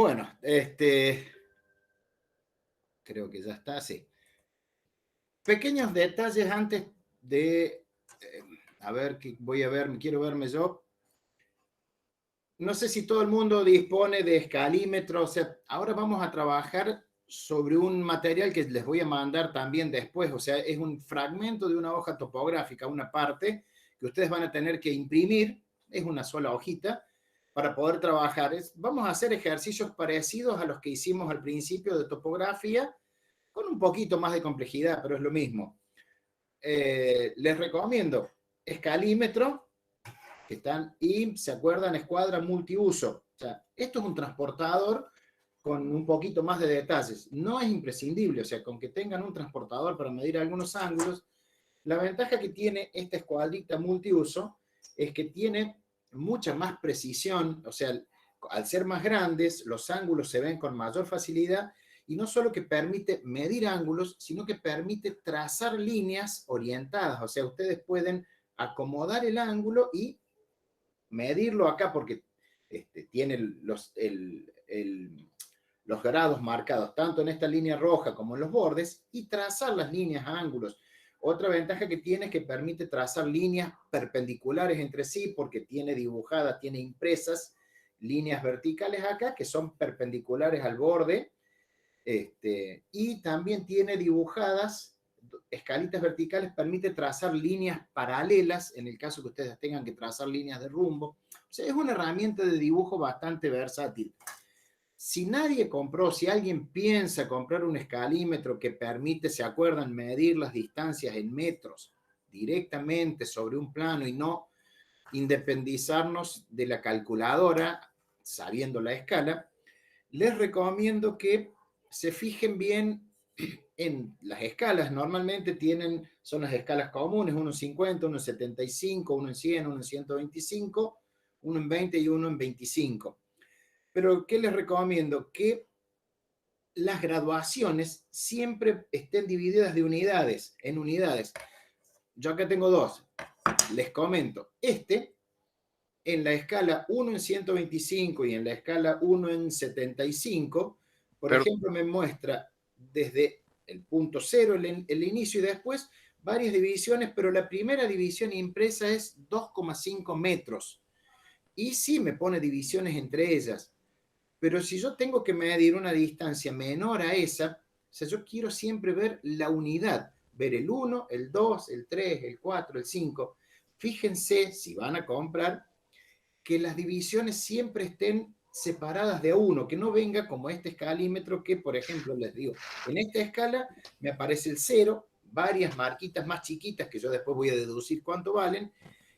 Bueno, creo que ya está, sí. Pequeños detalles antes de, a ver, que voy a ver, quiero verme yo. No sé si todo el mundo dispone de escalímetro, o sea, ahora vamos a trabajar sobre un material que les voy a mandar también después, o sea, es un fragmento de una hoja topográfica, una parte que ustedes van a tener que imprimir, es una sola hojita, para poder trabajar. Vamos a hacer ejercicios parecidos a los que hicimos al principio de topografía, con un poquito más de complejidad, pero es lo mismo. Les recomiendo escalímetro, que están, y se acuerdan, escuadra multiuso. O sea, esto es un transportador con un poquito más de detalles. No es imprescindible, o sea, con que tengan un transportador para medir algunos ángulos. La ventaja que tiene esta escuadrita multiuso es que tiene mucha más precisión, o sea, al ser más grandes, los ángulos se ven con mayor facilidad y no solo que permite medir ángulos, sino que permite trazar líneas orientadas, o sea, ustedes pueden acomodar el ángulo y medirlo acá porque tiene los grados marcados tanto en esta línea roja como en los bordes y trazar las líneas a ángulos. Otra ventaja que tiene es que permite trazar líneas perpendiculares entre sí porque tiene dibujadas, tiene impresas líneas verticales acá que son perpendiculares al borde, y también tiene dibujadas escalitas verticales, permite trazar líneas paralelas en el caso que ustedes tengan que trazar líneas de rumbo. O sea, es una herramienta de dibujo bastante versátil. Si nadie compró, si alguien piensa comprar un escalímetro que permite, se acuerdan, medir las distancias en metros directamente sobre un plano y no independizarnos de la calculadora sabiendo la escala, les recomiendo que se fijen bien en las escalas. Normalmente son las escalas comunes, uno en 50, uno en 75, uno en 100, uno en 125, uno en 20 y uno en 25. Pero, ¿qué les recomiendo? Que las graduaciones siempre estén divididas de unidades, en unidades. Yo acá tengo dos. Les comento. En la escala 1 en 125 y en la escala 1 en 75, por Pero, ejemplo, me muestra desde el punto cero, el inicio y después varias divisiones, pero la primera división impresa es 2,5 metros. Y sí me pone divisiones entre ellas, pero si yo tengo que medir una distancia menor a esa, o sea, yo quiero siempre ver la unidad, ver el 1, el 2, el 3, el 4, el 5. Fíjense, si van a comprar, que las divisiones siempre estén separadas de a uno, que no venga como este escalímetro que, por ejemplo, les digo, en esta escala me aparece el 0, varias marquitas más chiquitas que yo después voy a deducir cuánto valen,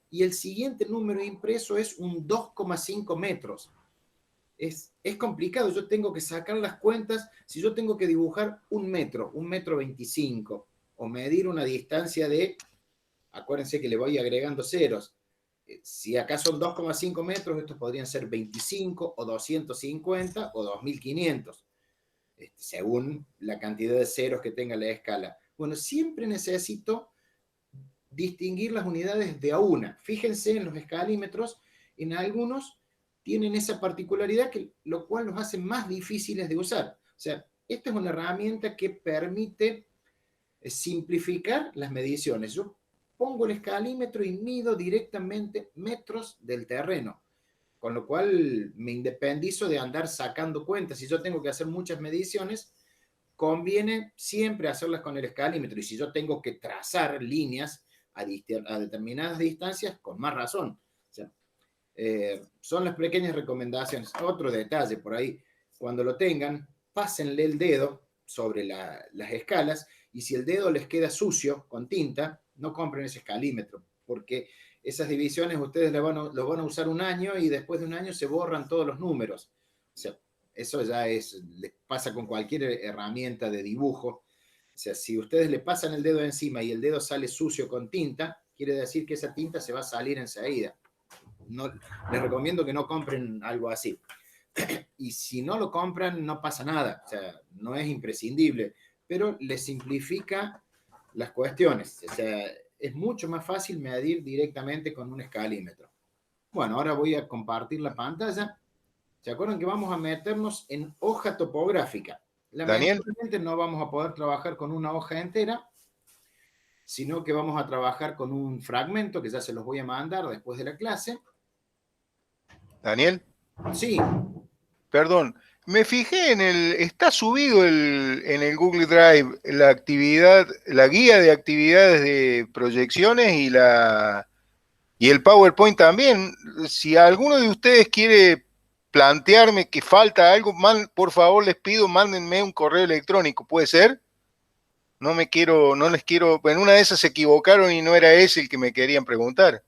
y el siguiente número impreso es un 2,5 metros. Es complicado, yo tengo que sacar las cuentas, si yo tengo que dibujar un metro 25, o medir una distancia de, acuérdense que le voy agregando ceros, si acá son 2,5 metros, estos podrían ser 25 o 250 o 2500, según la cantidad de ceros que tenga la escala. Bueno, siempre necesito distinguir las unidades de a una. Fíjense en los escalímetros, en algunos tienen esa particularidad, lo cual los hace más difíciles de usar. O sea, esta es una herramienta que permite simplificar las mediciones. Yo pongo el escalímetro y mido directamente metros del terreno, con lo cual me independizo de andar sacando cuentas. Si yo tengo que hacer muchas mediciones, conviene siempre hacerlas con el escalímetro. Y si yo tengo que trazar líneas a determinadas distancias, con más razón. O sea, son las pequeñas recomendaciones. Otro detalle por ahí, cuando lo tengan, pásenle el dedo sobre las escalas y si el dedo les queda sucio con tinta, no compren ese escalímetro, porque esas divisiones ustedes lo van a usar un año y después de un año se borran todos los números. O sea, eso ya les pasa con cualquier herramienta de dibujo. O sea, si ustedes le pasan el dedo encima y el dedo sale sucio con tinta, quiere decir que esa tinta se va a salir enseguida. No, les recomiendo que no compren algo así. Y si no lo compran, no pasa nada. O sea, no es imprescindible, pero les simplifica las cuestiones. O sea, es mucho más fácil medir directamente con un escalímetro. Bueno, ahora voy a compartir la pantalla ¿Se acuerdan que vamos a meternos en hoja topográfica? Daniel, Lamentablemente no vamos a poder trabajar con una hoja entera, sino que vamos a trabajar con un fragmento que ya se los voy a mandar después de la clase. Daniel, Sí, perdón, me fijé está subido en el Google Drive la actividad, la guía de actividades de proyecciones y el PowerPoint también. Si alguno de ustedes quiere plantearme que falta algo, por favor les pido, mándenme un correo electrónico, ¿puede ser? No les quiero, en una de esas se equivocaron y no era ese el que me querían preguntar.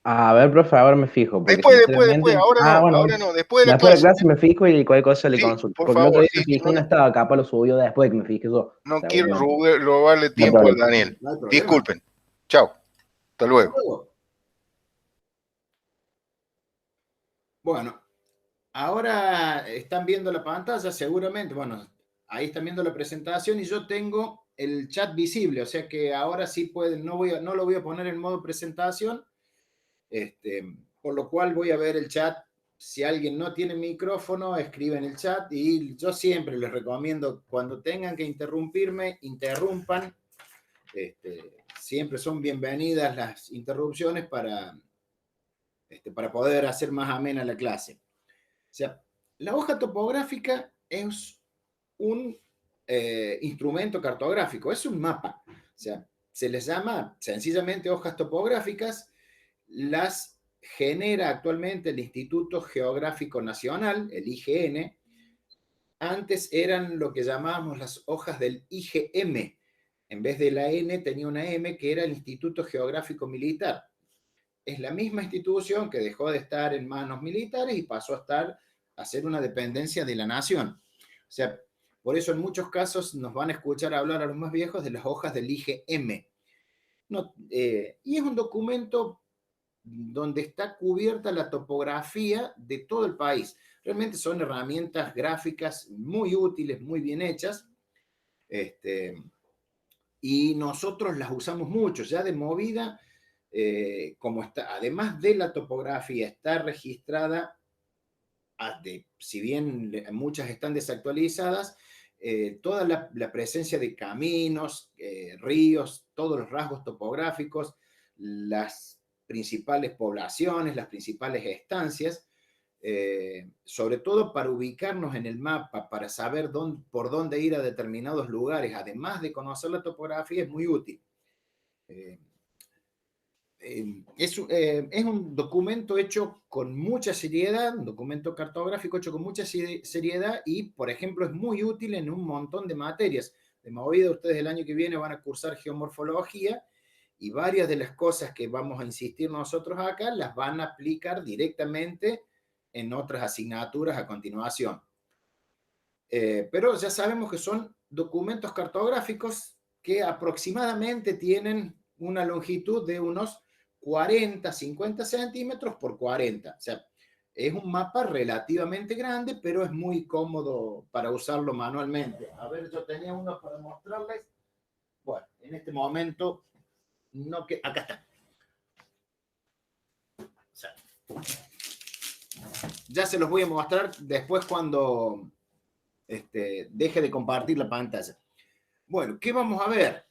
A ver, profe, ahora me fijo, porque Después, sinceramente. ahora Bueno, no, después de la después de la clase. clase me fijo y cualquier cosa le Sí, consulto. por Porque el otro favor, día sí, me sí, fijé, no estaba, capaz lo subió después que me fijé yo. no quiero Seguramente. robarle No hay tiempo al problema. Daniel. no hay problema. Disculpen. Chao. Hasta Hasta luego. luego. Bueno, ahora están viendo la pantalla seguramente. Bueno, ahí están viendo la presentación y yo tengo el chat visible, o sea que ahora sí pueden, no lo voy a poner en modo presentación, por lo cual voy a ver el chat. Si alguien no tiene micrófono, escribe en el chat y yo siempre les recomiendo cuando tengan que interrumpirme, interrumpan. Siempre son bienvenidas las interrupciones para poder hacer más amena la clase. O sea, la hoja topográfica es un instrumento cartográfico, es un mapa. O sea, se les llama sencillamente hojas topográficas, las genera actualmente el Instituto Geográfico Nacional, el IGN. Antes eran lo que llamábamos las hojas del IGM. En vez de la N tenía una M que era el Instituto Geográfico Militar. Es la misma institución que dejó de estar en manos militares y pasó a ser una dependencia de la nación. O sea, por eso en muchos casos nos van a escuchar hablar a los más viejos de las hojas del IGM. No, y es un documento donde está cubierta la topografía de todo el país. Realmente son herramientas gráficas muy útiles, muy bien hechas, y nosotros las usamos mucho, ya de movida, como está, además de la topografía, está registrada, si bien muchas están desactualizadas, toda la presencia de caminos, ríos, todos los rasgos topográficos, las principales poblaciones, las principales estancias, sobre todo para ubicarnos en el mapa, para saber por dónde ir a determinados lugares, además de conocer la topografía, es muy útil. Es un documento hecho con mucha seriedad, un documento cartográfico hecho con mucha seriedad y, por ejemplo, es muy útil en un montón de materias. De movida, ustedes el año que viene van a cursar geomorfología y varias de las cosas que vamos a insistir nosotros acá las van a aplicar directamente en otras asignaturas a continuación. Pero ya sabemos que son documentos cartográficos que aproximadamente tienen una longitud de unos 40, 50 centímetros por 40. O sea, es un mapa relativamente grande, pero es muy cómodo para usarlo manualmente. A ver, yo tenía uno para mostrarles. Bueno, en este momento, no que acá está. O sea, ya se los voy a mostrar después cuando deje de compartir la pantalla. Bueno, ¿qué vamos a ver?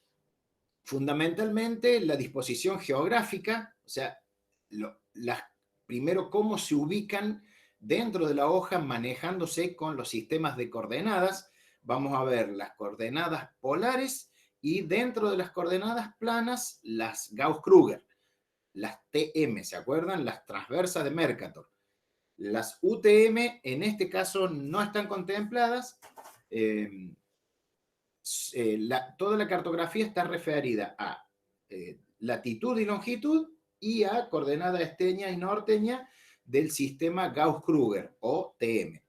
Fundamentalmente la disposición geográfica, o sea, primero cómo se ubican dentro de la hoja manejándose con los sistemas de coordenadas. Vamos a ver las coordenadas polares y dentro de las coordenadas planas las Gauss-Kruger, las TM, ¿se acuerdan? Las transversas de Mercator. Las UTM en este caso no están contempladas. Toda la cartografía está referida a latitud y longitud y a coordenada esteña y norteña del sistema Gauss-Kruger o TM.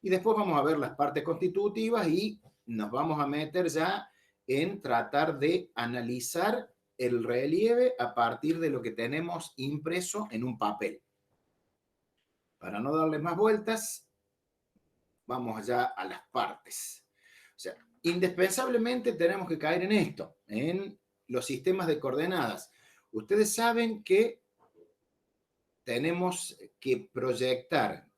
Y después vamos a ver las partes constitutivas y nos vamos a meter ya en tratar de analizar el relieve a partir de lo que tenemos impreso en un papel. Para no darle más vueltas, vamos ya a las partes. O sea, indispensablemente tenemos que caer en esto, en los sistemas de coordenadas. Ustedes saben que tenemos que proyectar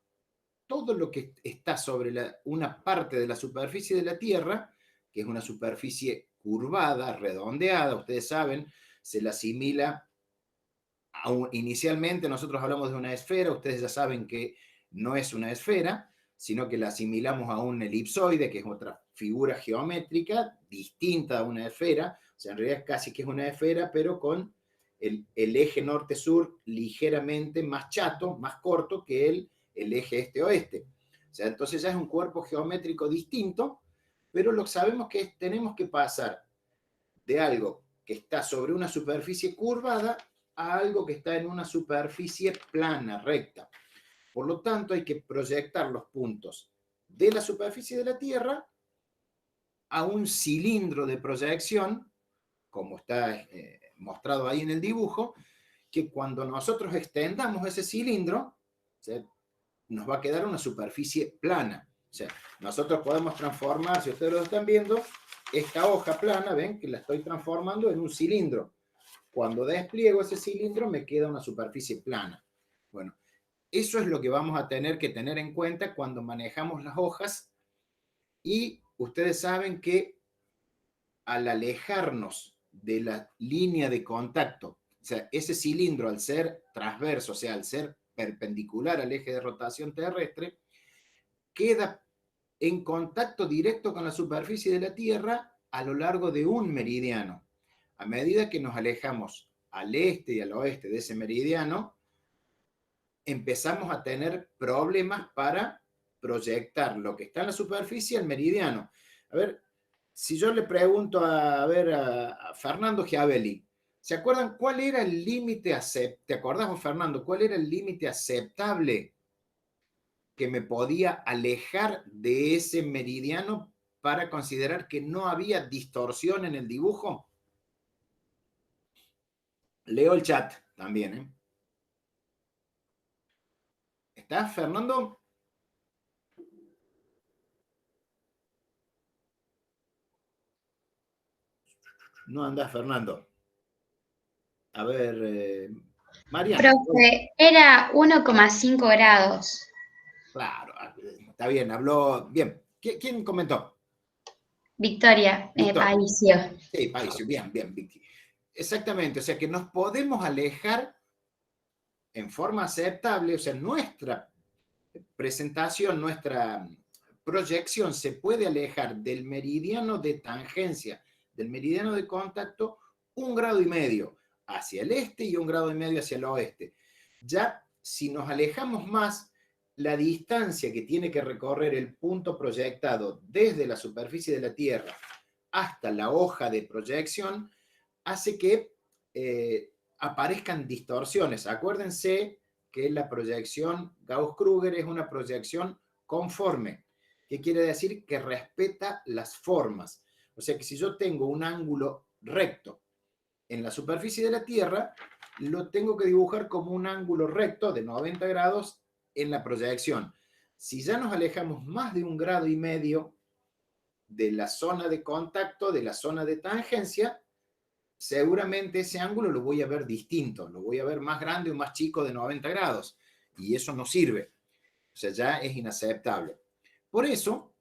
todo lo que está sobre una parte de la superficie de la Tierra, que es una superficie curvada, redondeada, ustedes saben, se la asimila inicialmente nosotros hablamos de una esfera, ustedes ya saben que no es una esfera, sino que la asimilamos a un elipsoide, que es otra figura geométrica distinta a una esfera, o sea, en realidad casi que es una esfera, pero con el eje norte-sur ligeramente más chato, más corto que el eje este-oeste. O sea, entonces ya es un cuerpo geométrico distinto, pero lo sabemos que tenemos que pasar de algo que está sobre una superficie curvada a algo que está en una superficie plana, recta. Por lo tanto, hay que proyectar los puntos de la superficie de la Tierra a un cilindro de proyección, como está mostrado ahí en el dibujo, que cuando nosotros extendamos ese cilindro, ¿sí?, nos va a quedar una superficie plana. O sea, nosotros podemos transformar, si ustedes lo están viendo, esta hoja plana, ven que la estoy transformando en un cilindro. Cuando despliego ese cilindro me queda una superficie plana. Bueno, eso es lo que vamos a tener que tener en cuenta cuando manejamos las hojas, y ustedes saben que al alejarnos de la línea de contacto, o sea, ese cilindro al ser transverso, o sea, al ser perpendicular al eje de rotación terrestre, queda en contacto directo con la superficie de la Tierra a lo largo de un meridiano. A medida que nos alejamos al este y al oeste de ese meridiano, empezamos a tener problemas para proyectar lo que está en la superficie al meridiano. A ver, si yo le pregunto a Fernando Giavelli, ¿se acuerdan cuál era el límite aceptable? ¿Te acordás, Fernando, cuál era el límite aceptable que me podía alejar de ese meridiano para considerar que no había distorsión en el dibujo? Leo el chat también, ¿eh? ¿Estás, Fernando? No andás, Fernando. A ver, Mariana. Profe, era 1,5 grados. Claro, está bien, habló bien. ¿Quién comentó? Victoria, Victoria. Paicio. Sí, Paicio, bien, Vicky. Exactamente, o sea que nos podemos alejar en forma aceptable, o sea, nuestra presentación, nuestra proyección se puede alejar del meridiano de tangencia, del meridiano de contacto, 1,5 grados hacia el este y 1,5 grados hacia el oeste. Ya si nos alejamos más, la distancia que tiene que recorrer el punto proyectado desde la superficie de la Tierra hasta la hoja de proyección hace que aparezcan distorsiones. Acuérdense que la proyección Gauss-Krüger es una proyección conforme. ¿Qué quiere decir? Que respeta las formas. O sea que si yo tengo un ángulo recto en la superficie de la Tierra, lo tengo que dibujar como un ángulo recto de 90 grados en la proyección. Si ya nos alejamos más de 1,5 grados de la zona de contacto, de la zona de tangencia, seguramente ese ángulo lo voy a ver distinto, lo voy a ver más grande o más chico de 90 grados, y eso no sirve. O sea, ya es inaceptable. Por eso,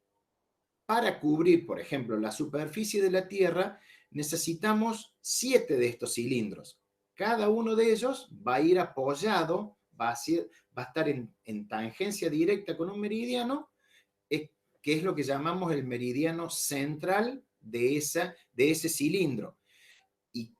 para cubrir, por ejemplo, la superficie de la Tierra, necesitamos 7 de estos cilindros. Cada uno de ellos va a ir apoyado, va a estar en tangencia directa con un meridiano, que es lo que llamamos el meridiano central de ese cilindro. Y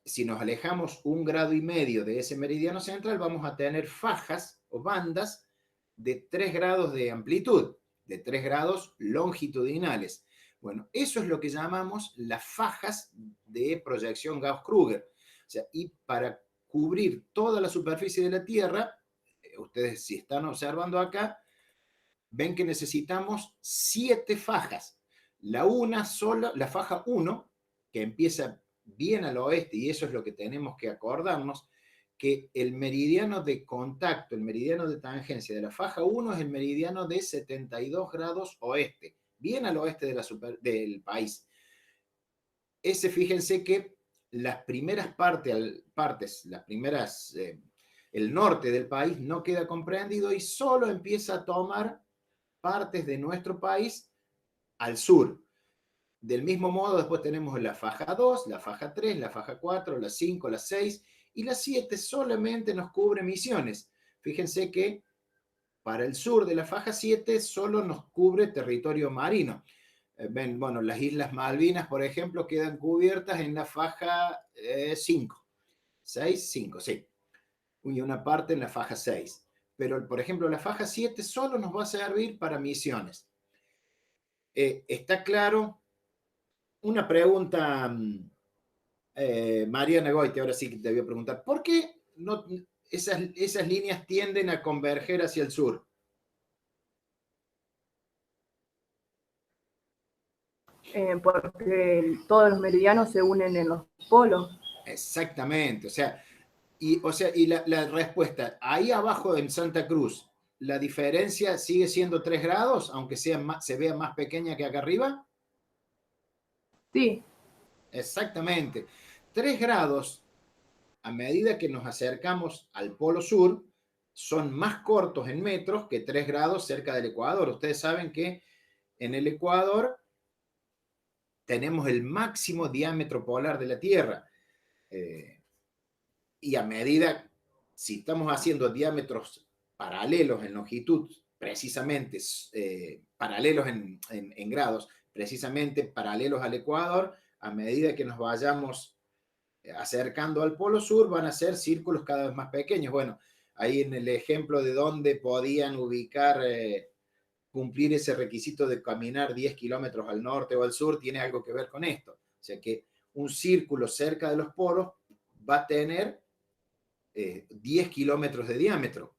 si nos alejamos 1,5 grados de ese meridiano central, vamos a tener fajas o bandas de 3 grados de amplitud, de 3 grados longitudinales. Bueno, eso es lo que llamamos las fajas de proyección Gauss-Krüger. O sea, y para cubrir toda la superficie de la Tierra, ustedes si están observando acá, ven que necesitamos 7 fajas. La faja 1, que empieza bien al oeste, y eso es lo que tenemos que acordarnos, que el meridiano de contacto, el meridiano de tangencia de la faja 1 es el meridiano de 72 grados oeste, bien al oeste del país. Fíjense que las primeras partes, las primeras, el norte del país no queda comprendido y solo empieza a tomar partes de nuestro país al sur. Del mismo modo, después tenemos la faja 2, la faja 3, la faja 4, la 5, la 6 y la 7 solamente nos cubre Misiones. Fíjense que para el sur de la faja 7 solo nos cubre territorio marino. Ven, bueno, las Islas Malvinas, por ejemplo, quedan cubiertas en la faja 5. 6, 5, sí. Y una parte en la faja 6. Pero, por ejemplo, la faja 7 solo nos va a servir para Misiones. ¿Está claro? Una pregunta, Mariana Goite, ahora sí que te voy a preguntar. ¿Por qué no, esas líneas tienden a converger hacia el sur? Porque todos los meridianos se unen en los polos. Exactamente, y la respuesta, ahí abajo en Santa Cruz, ¿la diferencia sigue siendo 3 grados, aunque se vea más pequeña que acá arriba? Sí. Exactamente. 3 grados, a medida que nos acercamos al polo sur, son más cortos en metros que 3 grados cerca del Ecuador. Ustedes saben que en el Ecuador tenemos el máximo diámetro polar de la Tierra. Y a medida, si estamos haciendo diámetros paralelos en longitud, precisamente paralelos en grados, precisamente paralelos al Ecuador, a medida que nos vayamos acercando al polo sur, van a ser círculos cada vez más pequeños. Bueno, ahí en el ejemplo de dónde podían ubicar, cumplir ese requisito de caminar 10 kilómetros al norte o al sur, tiene algo que ver con esto. O sea que un círculo cerca de los polos va a tener 10 kilómetros de diámetro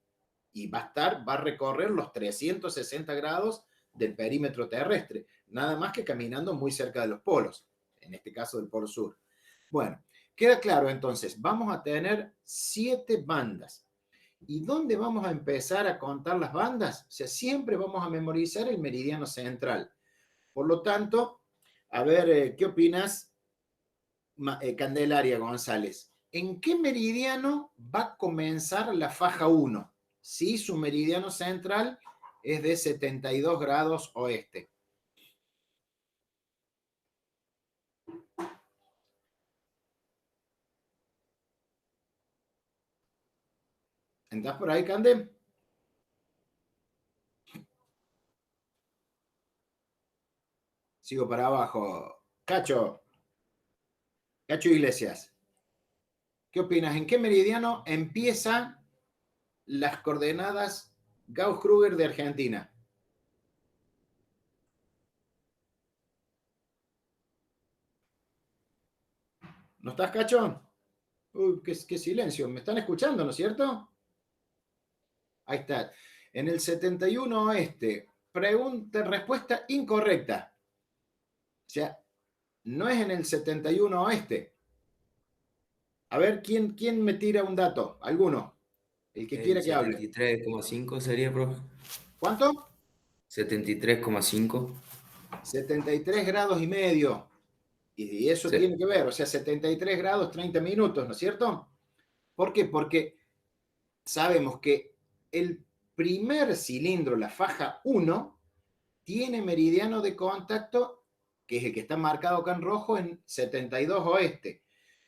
y va a recorrer los 360 grados del perímetro terrestre, nada más que caminando muy cerca de los polos, en este caso del polo sur. Bueno, queda claro entonces, vamos a tener 7 bandas. ¿Y dónde vamos a empezar a contar las bandas? O sea, siempre vamos a memorizar el meridiano central. Por lo tanto, a ver, ¿qué opinas, Candelaria González? ¿En qué meridiano va a comenzar la faja 1? Si su meridiano central es de 72 grados oeste. ¿Estás por ahí, Cande? Sigo para abajo. Cacho Iglesias, ¿qué opinas? ¿En qué meridiano empiezan las coordenadas Gauss-Kruger de Argentina? ¿No estás, Cacho? Uy, qué silencio. ¿Me están escuchando, no es cierto? Ahí está. En el 71 oeste. Respuesta incorrecta. O sea, no es en el 71 oeste. A ver, ¿quién me tira un dato? ¿Alguno? El que quiera que hable. 73,5 sería, profe. ¿Cuánto? 73,5. 73 grados y medio. Y eso Sí. tiene que ver, o sea, 73 grados, 30 minutos, ¿no es cierto? ¿Por qué? Porque sabemos que el primer cilindro, la faja 1, tiene meridiano de contacto, que es el que está marcado acá en rojo, en 72 oeste.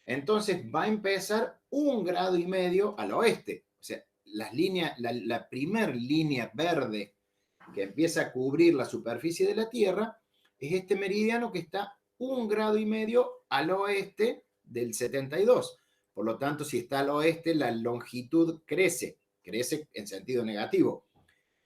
Entonces va a empezar 1,5 grados al oeste. O sea, la primer línea verde que empieza a cubrir la superficie de la Tierra es este meridiano que está 1,5 grados al oeste del 72. Por lo tanto, si está al oeste, la longitud crece en sentido negativo. O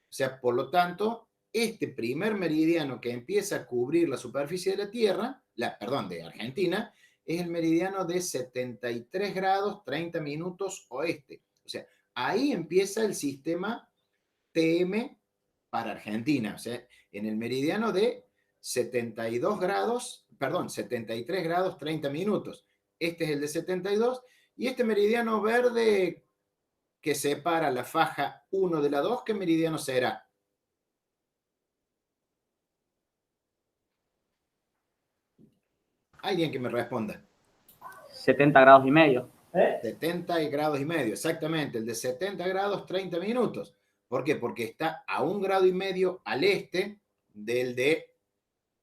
sea, por lo tanto, este primer meridiano que empieza a cubrir la superficie de la Tierra, de Argentina, es el meridiano de 73 grados 30 minutos oeste. O sea, ahí empieza el sistema TM para Argentina. O sea, en el meridiano de 73 grados 30 minutos. Este es el de 72. Y este meridiano verde que separa la faja 1 de la 2, ¿qué meridiano será? Alguien que me responda. 70 grados y medio. 70 grados y medio, exactamente. El de 70 grados, 30 minutos. ¿Por qué? Porque está a 1,5 grados al este del de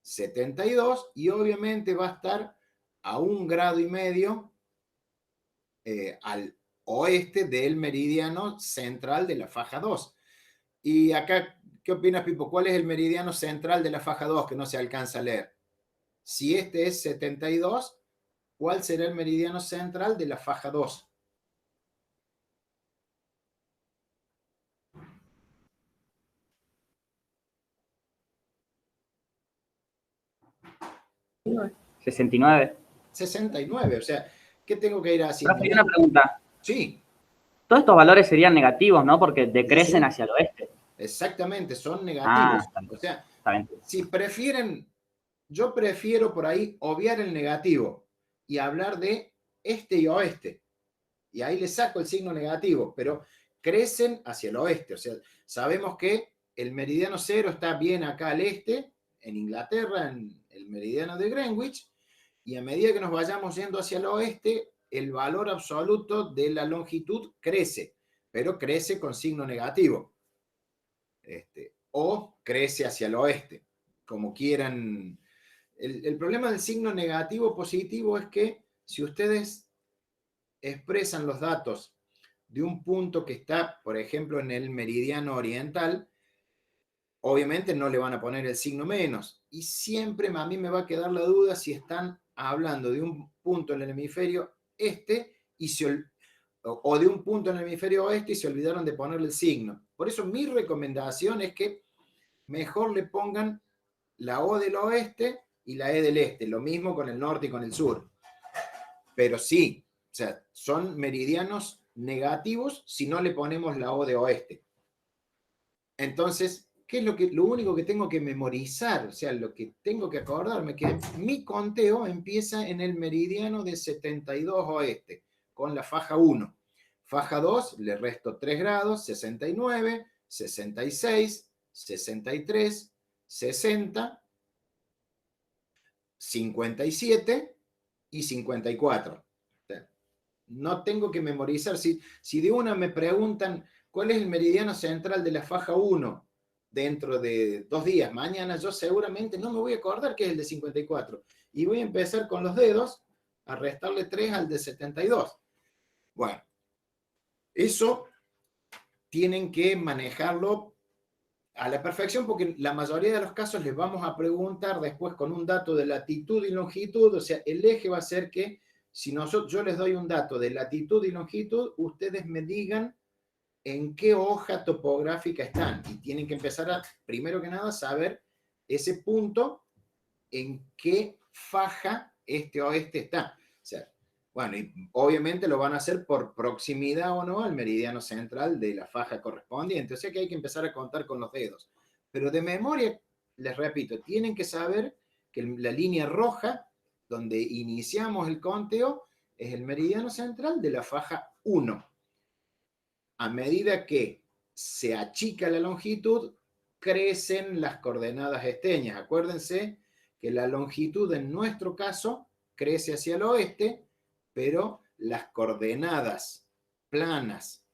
72 y obviamente va a estar a 1,5 grados al oeste del meridiano central de la faja 2. Y acá, ¿qué opinas, Pipo? ¿Cuál es el meridiano central de la faja 2 que no se alcanza a leer? Si este es 72, ¿cuál será el meridiano central de la faja 2? No, 69. 69, o sea, ¿qué tengo que ir haciendo? Profe, una pregunta. Sí, Todos estos valores serían negativos, ¿no? Porque decrecen Sí. hacia el oeste. exactamente, son Ah, negativos. está bien. O sea, Está bien. si prefieren, yo prefiero por ahí obviar el negativo y hablar de este y oeste. Y ahí le saco el signo negativo, pero crecen hacia el oeste. O sea, sabemos que el meridiano cero está bien acá al este, en Inglaterra, en el meridiano de Greenwich, y a medida que nos vayamos yendo hacia el oeste, el valor absoluto de la longitud crece, pero crece con signo negativo. O crece hacia el oeste, como quieran. El problema del signo negativo positivo es que si ustedes expresan los datos de un punto que está, por ejemplo, en el meridiano oriental, obviamente no le van a poner el signo menos. Y siempre a mí me va a quedar la duda si están hablando de un punto en el hemisferio este o de un punto en el hemisferio oeste y se olvidaron de ponerle el signo. Por eso mi recomendación es que mejor le pongan la O del oeste y la E del este. Lo mismo con el norte y con el sur. Pero sí, o sea, son meridianos negativos si no le ponemos la O de oeste. Entonces, ¿qué es lo único que tengo que memorizar? O sea, lo que tengo que acordarme, que mi conteo empieza en el meridiano de 72 oeste, con la faja 1. Faja 2, le resto 3 grados, 69, 66, 63, 60, 57 y 54. O sea, no tengo que memorizar. Si de una me preguntan cuál es el meridiano central de la faja 1 dentro de 2 días, mañana, yo seguramente no me voy a acordar que es el de 54. Y voy a empezar con los dedos a restarle 3 al de 72. Bueno, eso tienen que manejarlo a la perfección porque la mayoría de los casos les vamos a preguntar después con un dato de latitud y longitud. O sea, el eje va a ser que si yo les doy un dato de latitud y longitud, ustedes me digan en qué hoja topográfica están. Y tienen que empezar a, primero que nada, saber ese punto en qué faja este oeste está. O sea, bueno, y obviamente lo van a hacer por proximidad o no al meridiano central de la faja correspondiente. O sea que hay que empezar a contar con los dedos. Pero de memoria, les repito, tienen que saber que la línea roja, donde iniciamos el conteo, es el meridiano central de la faja 1. A medida que se achica la longitud, crecen las coordenadas esteñas. Acuérdense que la longitud en nuestro caso crece hacia el oeste, pero las coordenadas planas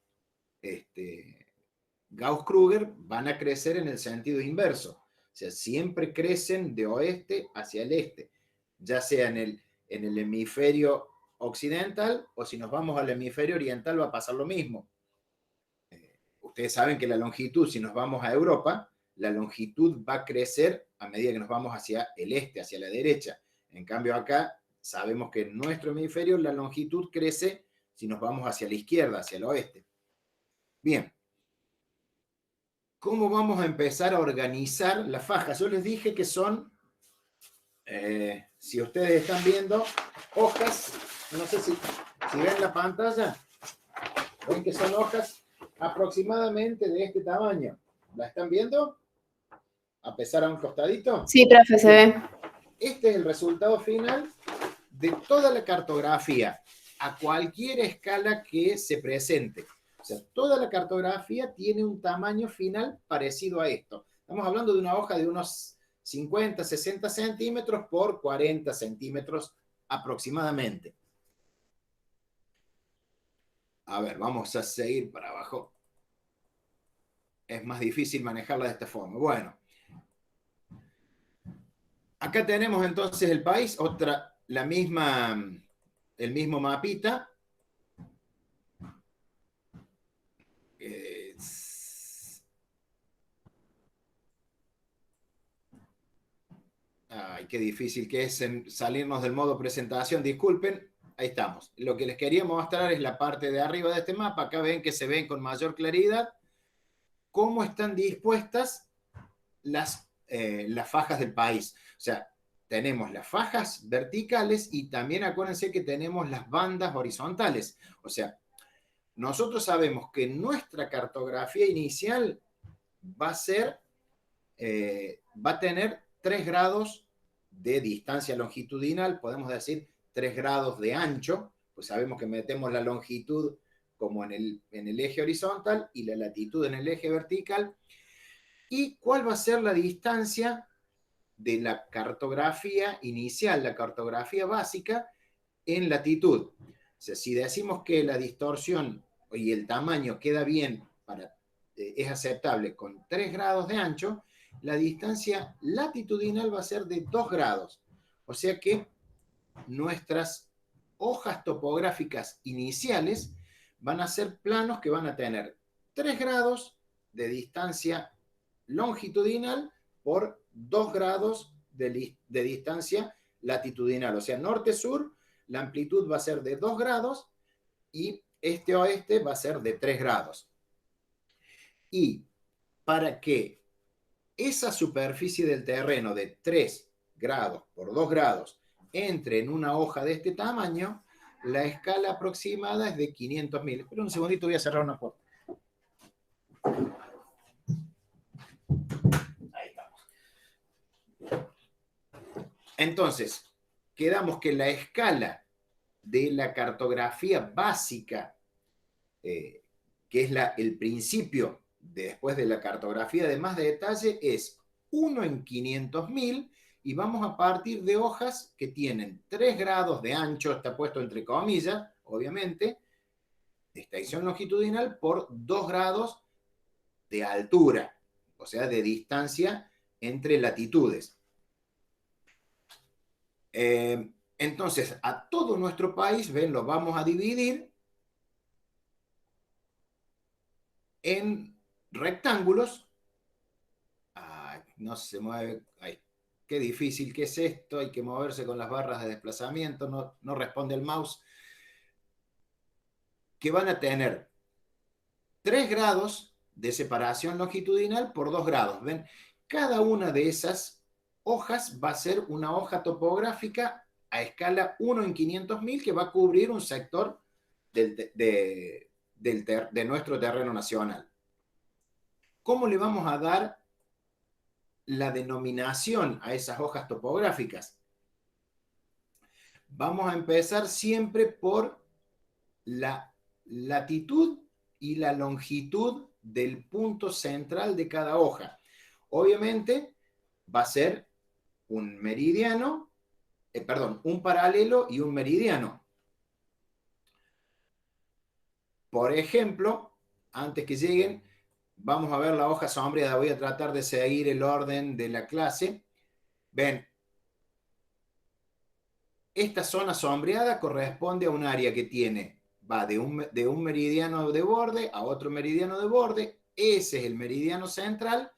Gauss-Krüger van a crecer en el sentido inverso. O sea, siempre crecen de oeste hacia el este, ya sea en el hemisferio occidental o si nos vamos al hemisferio oriental va a pasar lo mismo. Ustedes saben que la longitud, si nos vamos a Europa, la longitud va a crecer a medida que nos vamos hacia el este, hacia la derecha. En cambio acá sabemos que en nuestro hemisferio la longitud crece si nos vamos hacia la izquierda, hacia el oeste. Bien. ¿Cómo vamos a empezar a organizar las fajas? Yo les dije que son, si ustedes están viendo, hojas, no sé si ven la pantalla, ven que son hojas aproximadamente de este tamaño. ¿La están viendo? A pesar a un costadito. Sí, profe, se ve. Este es el resultado final de toda la cartografía, a cualquier escala que se presente. O sea, toda la cartografía tiene un tamaño final parecido a esto. Estamos hablando de una hoja de unos 50, 60 centímetros por 40 centímetros aproximadamente. A ver, vamos a seguir para abajo. Es más difícil manejarla de esta forma. Bueno, acá tenemos entonces el país, el mismo mapita. Ay, qué difícil que es salirnos del modo presentación, disculpen. Ahí estamos. Lo que les quería mostrar es la parte de arriba de este mapa. Acá ven que se ven con mayor claridad cómo están dispuestas las fajas del país. O sea, tenemos las fajas verticales y también acuérdense que tenemos las bandas horizontales. O sea, nosotros sabemos que nuestra cartografía inicial va a tener 3 grados de distancia longitudinal, podemos decir 3 grados de ancho, pues sabemos que metemos la longitud como en el eje horizontal y la latitud en el eje vertical. ¿Y cuál va a ser la distancia de la cartografía inicial, la cartografía básica, en latitud? O sea, si decimos que la distorsión y el tamaño queda bien, es aceptable con 3 grados de ancho, la distancia latitudinal va a ser de 2 grados. O sea que nuestras hojas topográficas iniciales van a ser planos que van a tener 3 grados de distancia longitudinal por 2 grados de distancia latitudinal. O sea, norte-sur, la amplitud va a ser de 2 grados y este-oeste va a ser de 3 grados. Y para que esa superficie del terreno de 3 grados por 2 grados entre en una hoja de este tamaño, la escala aproximada es de 500.000. Espera un segundito, voy a cerrar una puerta. Ahí estamos. Entonces, quedamos que la escala de la cartografía básica, que es el principio después de la cartografía de más detalle, es 1 en 500.000 y vamos a partir de hojas que tienen 3 grados de ancho, está puesto entre comillas, obviamente, de extensión longitudinal por 2 grados de altura, o sea, de distancia entre latitudes. Entonces, a todo nuestro país, ven, lo vamos a dividir en rectángulos. Ay, no se mueve. Ay, qué difícil que es esto. Hay que moverse con las barras de desplazamiento. No responde el mouse. Que van a tener 3 grados de separación longitudinal por 2 grados. ¿Ven? Cada una de esas hojas va a ser una hoja topográfica a escala 1 en 500.000 que va a cubrir un sector de nuestro terreno nacional. ¿Cómo le vamos a dar la denominación a esas hojas topográficas? Vamos a empezar siempre por la latitud y la longitud del punto central de cada hoja. Obviamente va a ser un meridiano, un paralelo y un meridiano. Por ejemplo, antes que lleguen, vamos a ver la hoja sombreada. Voy a tratar de seguir el orden de la clase. Ven, esta zona sombreada corresponde a un área que va de un meridiano de borde a otro meridiano de borde. Ese es el meridiano central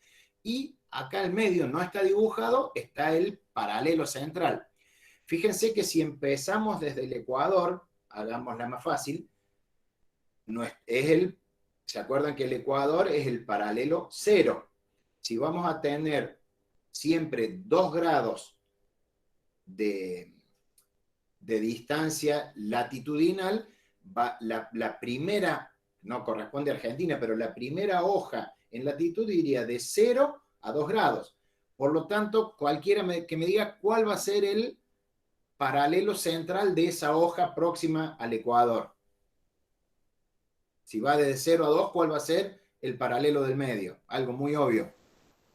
y acá al medio no está dibujado, está el paralelo central. Fíjense que si empezamos desde el ecuador, hagámosla más fácil, ¿se acuerdan que el ecuador es el paralelo 0? Si vamos a tener siempre 2 grados de distancia latitudinal, la primera, no corresponde a Argentina, pero la primera hoja en latitud iría de 0 a 2 grados. Por lo tanto, cualquiera que me diga cuál va a ser el paralelo central de esa hoja próxima al ecuador. Si va de 0 a 2, ¿cuál va a ser el paralelo del medio? Algo muy obvio.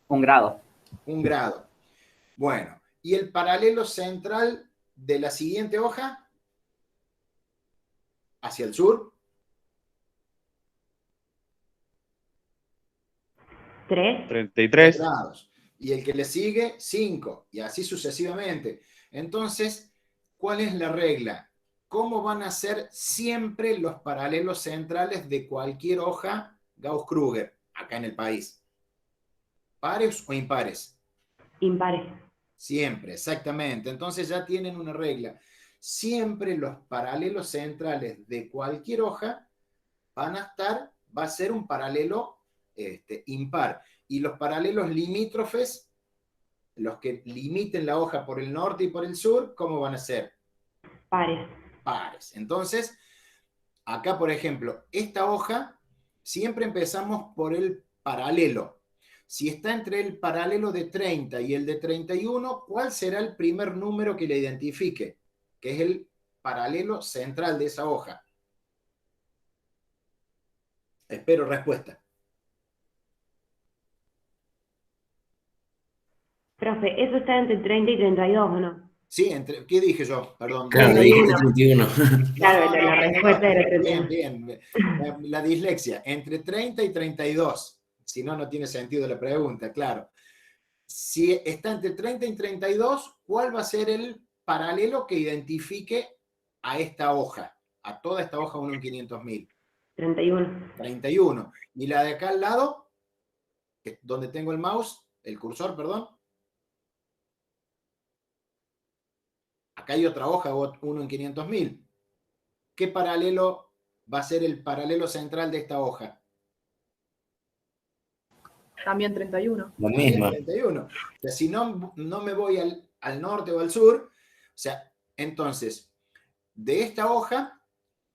1 grado. 1 grado. Bueno, ¿y el paralelo central de la siguiente hoja? Hacia el sur. 3. 33. grados. Y el que le sigue, 5, y así sucesivamente. Entonces, ¿cuál es la regla? ¿Cómo van a ser siempre los paralelos centrales de cualquier hoja Gauss-Kruger acá en el país? ¿Pares o impares? Impares. Siempre, exactamente. Entonces ya tienen una regla. Siempre los paralelos centrales de cualquier hoja va a ser un paralelo impar. Y los paralelos limítrofes, los que limiten la hoja por el norte y por el sur, ¿cómo van a ser? Pares. Pares. Entonces, acá, por ejemplo, esta hoja, siempre empezamos por el paralelo. Si está entre el paralelo de 30 y el de 31, ¿cuál será el primer número que le identifique? Que es el paralelo central de esa hoja. Espero respuesta. Profe, ¿eso está entre 30 y 32 o no? Sí, ¿qué dije yo? Perdón. Claro, dijiste 31. Claro, la respuesta era 31. Bien. La dislexia, entre 30 y 32. Si no, no tiene sentido la pregunta, claro. Si está entre 30 y 32, ¿cuál va a ser el paralelo que identifique a esta hoja? A toda esta hoja 1 en 500.000. 31. 31. Y la de acá al lado, donde tengo el mouse, el cursor, perdón. Acá hay otra hoja, 1 en 500.000. ¿Qué paralelo va a ser el paralelo central de esta hoja? También 31. La misma. 31. O sea, si no me voy al norte o al sur, o sea, entonces, de esta hoja,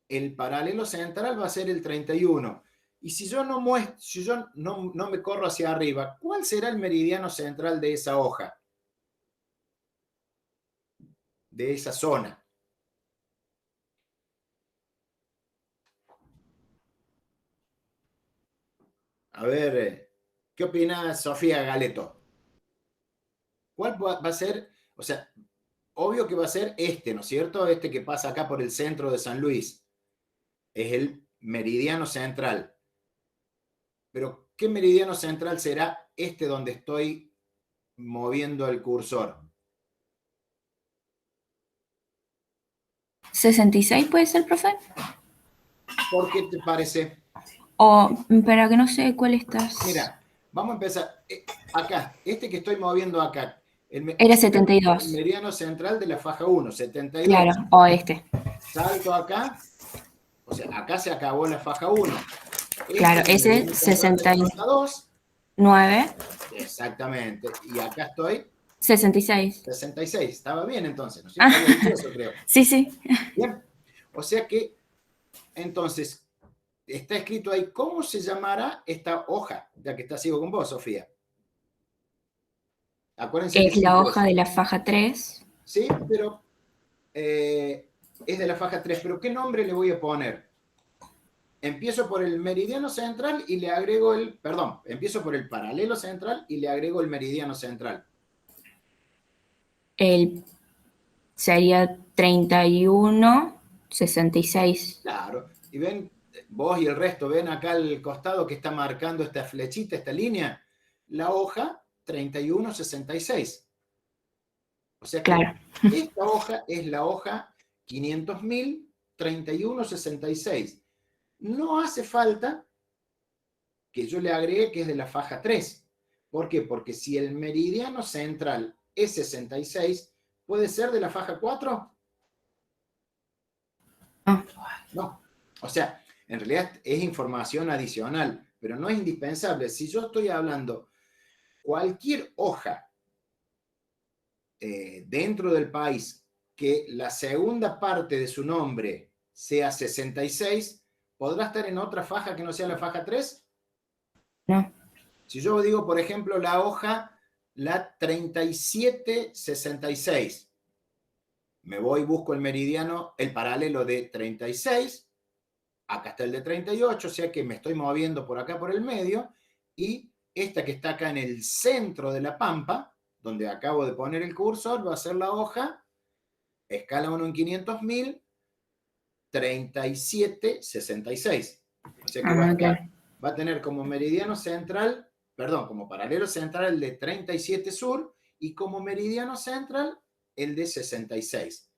el paralelo central va a ser el 31. Y si yo no me corro hacia arriba, ¿cuál será el meridiano central de esa hoja? De esa zona. A ver, ¿qué opina Sofía Galeto? ¿Cuál va a ser? O sea, obvio que va a ser este, ¿no es cierto? Este que pasa acá por el centro de San Luis. Es el meridiano central. Pero, ¿qué meridiano central será este donde estoy moviendo el cursor? 66 puede ser, profe. ¿Por qué te parece? O, pero que no sé cuál estás. Mira, vamos a empezar. Acá, este que estoy moviendo acá. Era 72. El meridiano central de la faja 1, 72. Claro, o este. Salto acá. O sea, acá se acabó la faja 1. Claro, ese 69. Exactamente. Y acá estoy. 66. 66. Estaba bien entonces, ¿no? Había dicho eso, creo. Sí. Bien. O sea que, entonces, está escrito ahí, ¿cómo se llamará esta hoja? Ya que está ciego con vos, Sofía. Acuérdense Es que la hoja de la faja 3. Sí, pero es de la faja 3. ¿Pero qué nombre le voy a poner? Empiezo por el meridiano central y le agrego empiezo por el paralelo central y le agrego el meridiano central. Sería 31, 66. Claro. Y ven, vos y el resto, ven acá al costado que está marcando esta flechita, esta línea, la hoja 3166. O sea que claro. Esta hoja es la hoja 500.000 3166. No hace falta que yo le agregue que es de la faja 3. ¿Por qué? Porque si el meridiano central es 66, ¿puede ser de la faja 4? No. O sea, en realidad es información adicional, pero no es indispensable. Si yo estoy hablando cualquier hoja dentro del país que la segunda parte de su nombre sea 66, ¿podrá estar en otra faja que no sea la faja 3? No. Si yo digo, por ejemplo, la hoja, la 3766, me voy y busco el meridiano, el paralelo de 36, acá está el de 38, o sea que me estoy moviendo por acá por el medio, y esta que está acá en el centro de la pampa, donde acabo de poner el cursor, va a ser la hoja, escala 1 en 500.000, 3766. O sea que va a tener como meridiano central perdón, como paralelo central el de 37 sur y como meridiano central el de 66.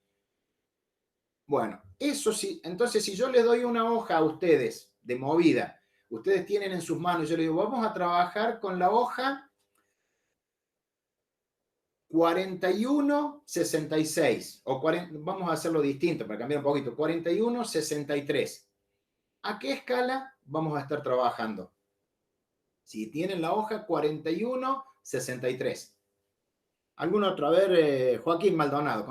Bueno, eso sí, entonces si yo le doy una hoja a ustedes de movida, ustedes tienen en sus manos, yo les digo, vamos a trabajar con la hoja 4166, o 40, vamos a hacerlo distinto para cambiar un poquito, 4163. ¿A qué escala vamos a estar trabajando? Si tienen la hoja 4163. ¿Algún otro? A ver, Joaquín Maldonado,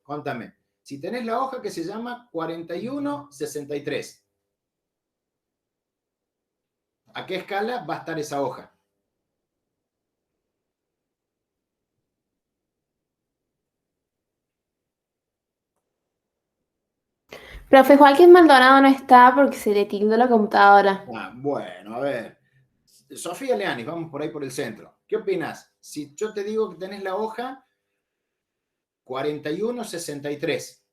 contame. Si tenés la hoja que se llama 4163, ¿a qué escala va a estar esa hoja? Profe Joaquín Maldonado no está porque se le tildó la computadora. Ah, bueno, a ver. Sofía Leanis, vamos por ahí por el centro. ¿Qué opinas? Si yo te digo que tenés la hoja 4163,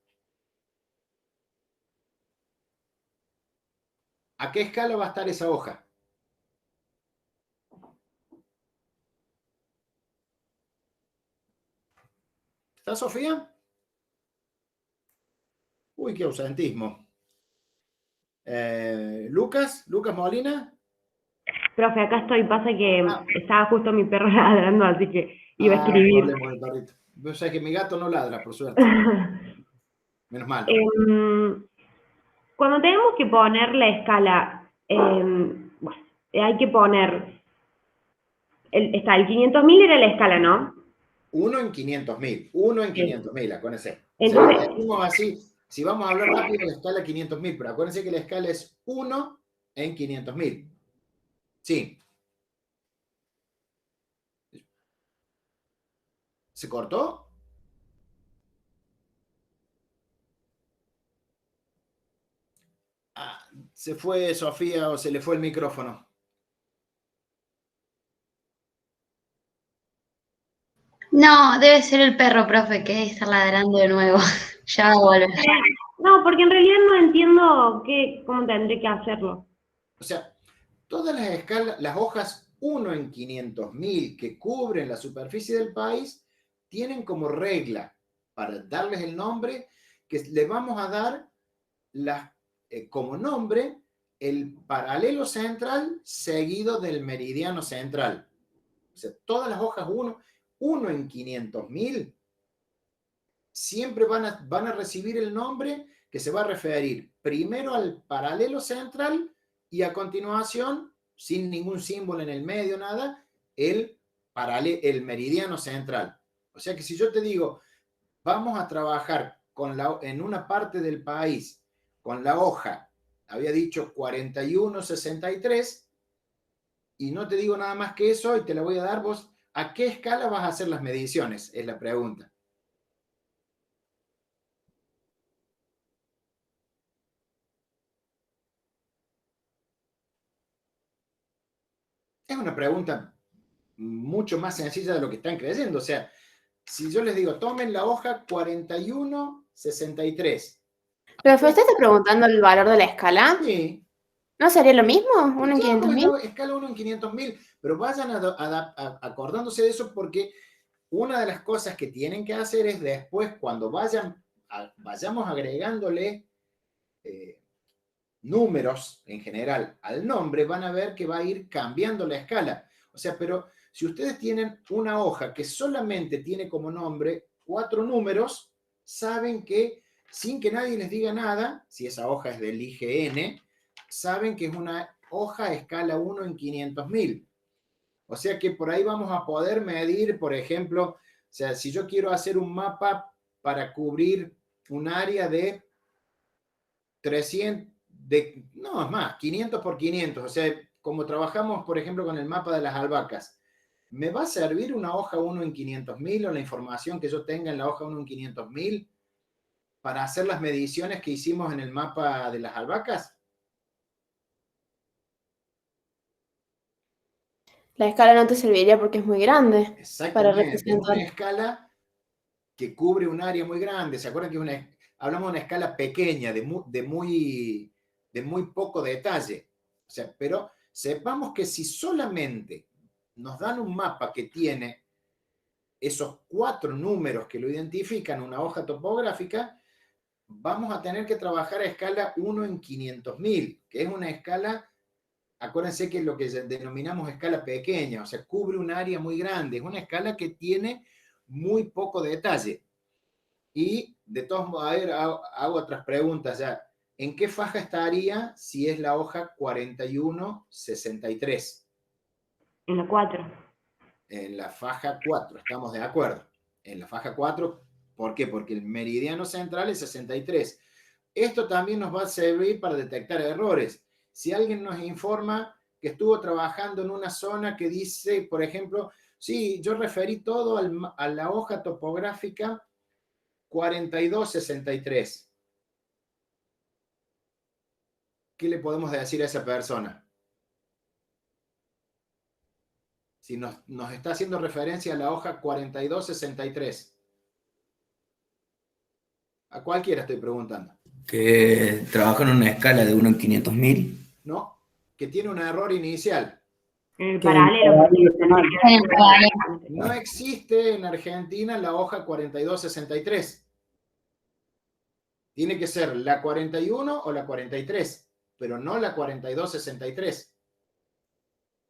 ¿a qué escala va a estar esa hoja? ¿Está Sofía? Uy, qué ausentismo. Lucas Molina. Profe, acá estoy. Pasa que estaba justo mi perro ladrando, así que iba a escribir. Problema del perrito. O sea que mi gato no ladra, por suerte. Menos mal. Cuando tenemos que poner la escala, bueno, hay que poner, el 500.000 era la escala, ¿no? 1 en 500.000. 1 en 500.000, acuérdense. Entonces, Si decimos así, si vamos a hablar rápido, la escala 500.000, pero acuérdense que la escala es 1 en 500.000. Sí. ¿Se cortó? Ah, se fue Sofía o se le fue el micrófono. No, debe ser el perro, profe, que está ladrando de nuevo. Ya va a volver. no, porque en realidad no entiendo cómo tendré que hacerlo. O sea, todas las escalas, las hojas 1 en 500.000 que cubren la superficie del país, tienen como regla, para darles el nombre, que le vamos a dar como nombre el paralelo central seguido del meridiano central. O sea, todas las hojas 1 en 500.000 siempre van a recibir el nombre que se va a referir primero al paralelo central y a continuación, sin ningún símbolo en el medio, nada, el meridiano central. O sea que si yo te digo, vamos a trabajar en una parte del país con la hoja, había dicho 4163, y no te digo nada más que eso, y te la voy a dar vos, ¿a qué escala vas a hacer las mediciones? Es la pregunta. Es una pregunta mucho más sencilla de lo que están creyendo. O sea, si yo les digo, tomen la hoja 4163. ¿Pero usted está preguntando el valor de la escala? Sí. ¿No sería lo mismo? ¿1 en 500.000? Escala 1 en 500.000, pero vayan acordándose de eso porque una de las cosas que tienen que hacer es después, cuando vayamos agregándole números en general al nombre, van a ver que va a ir cambiando la escala. O sea, pero si ustedes tienen una hoja que solamente tiene como nombre 4 números, saben que sin que nadie les diga nada, si esa hoja es del IGN, saben que es una hoja a escala 1 en 500.000. O sea que por ahí vamos a poder medir, por ejemplo, o sea, si yo quiero hacer un mapa para cubrir un área de 300, no, es más, 500 por 500, o sea, como trabajamos, por ejemplo, con el mapa de las albahacas, ¿me va a servir una hoja 1 en 500.000 o la información que yo tenga en la hoja 1 en 500.000 para hacer las mediciones que hicimos en el mapa de las albahacas? La escala no te serviría porque es muy grande. Exactamente, para es representar. una escala que cubre un área muy grande. ¿Se acuerdan que hablamos de una escala pequeña, de muy poco detalle? O sea, pero sepamos que si solamente nos dan un mapa que tiene esos 4 números que lo identifican, una hoja topográfica, vamos a tener que trabajar a escala 1 en 500.000, que es una escala, acuérdense que es lo que denominamos escala pequeña, o sea, cubre un área muy grande, es una escala que tiene muy poco detalle. Y de todos modos, a ver, hago otras preguntas ya. ¿En qué faja estaría si es la hoja 4163? En la 4. En la faja 4, estamos de acuerdo. En la faja 4, ¿por qué? Porque el meridiano central es 63. Esto también nos va a servir para detectar errores. Si alguien nos informa que estuvo trabajando en una zona que dice, por ejemplo, sí, yo referí todo a la hoja topográfica 4263. ¿Qué le podemos decir a esa persona? Si nos está haciendo referencia a la hoja 4263. A cualquiera estoy preguntando. Que trabaja en una escala de 1 en 500.000. ¿No? Que tiene un error inicial. En el paralelo. No existe en Argentina la hoja 4263. Tiene que ser la 41 o la 43, pero no la 4263.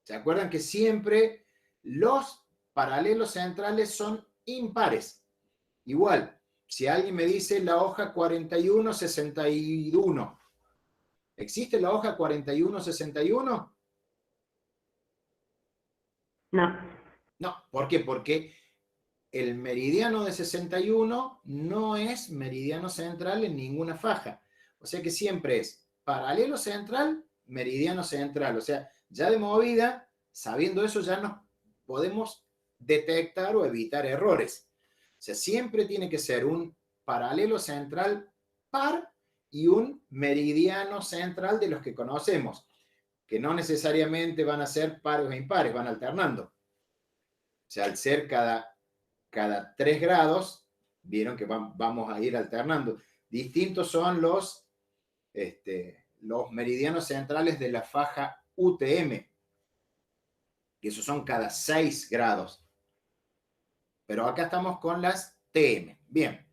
¿Se acuerdan que siempre los paralelos centrales son impares? Igual, si alguien me dice la hoja 4161, ¿existe la hoja 4161? No. No, ¿por qué? Porque el meridiano de 61 no es meridiano central en ninguna faja. O sea que siempre es paralelo central, meridiano central. O sea, ya de movida, sabiendo eso, ya nos podemos detectar o evitar errores. O sea, siempre tiene que ser un paralelo central par y un meridiano central de los que conocemos, que no necesariamente van a ser pares o impares, van alternando. O sea, al ser cada 3 grados, vieron que vamos a ir alternando. Distintos son los meridianos centrales de la faja UTM, que esos son cada 6 grados. Pero acá estamos con las TM. Bien.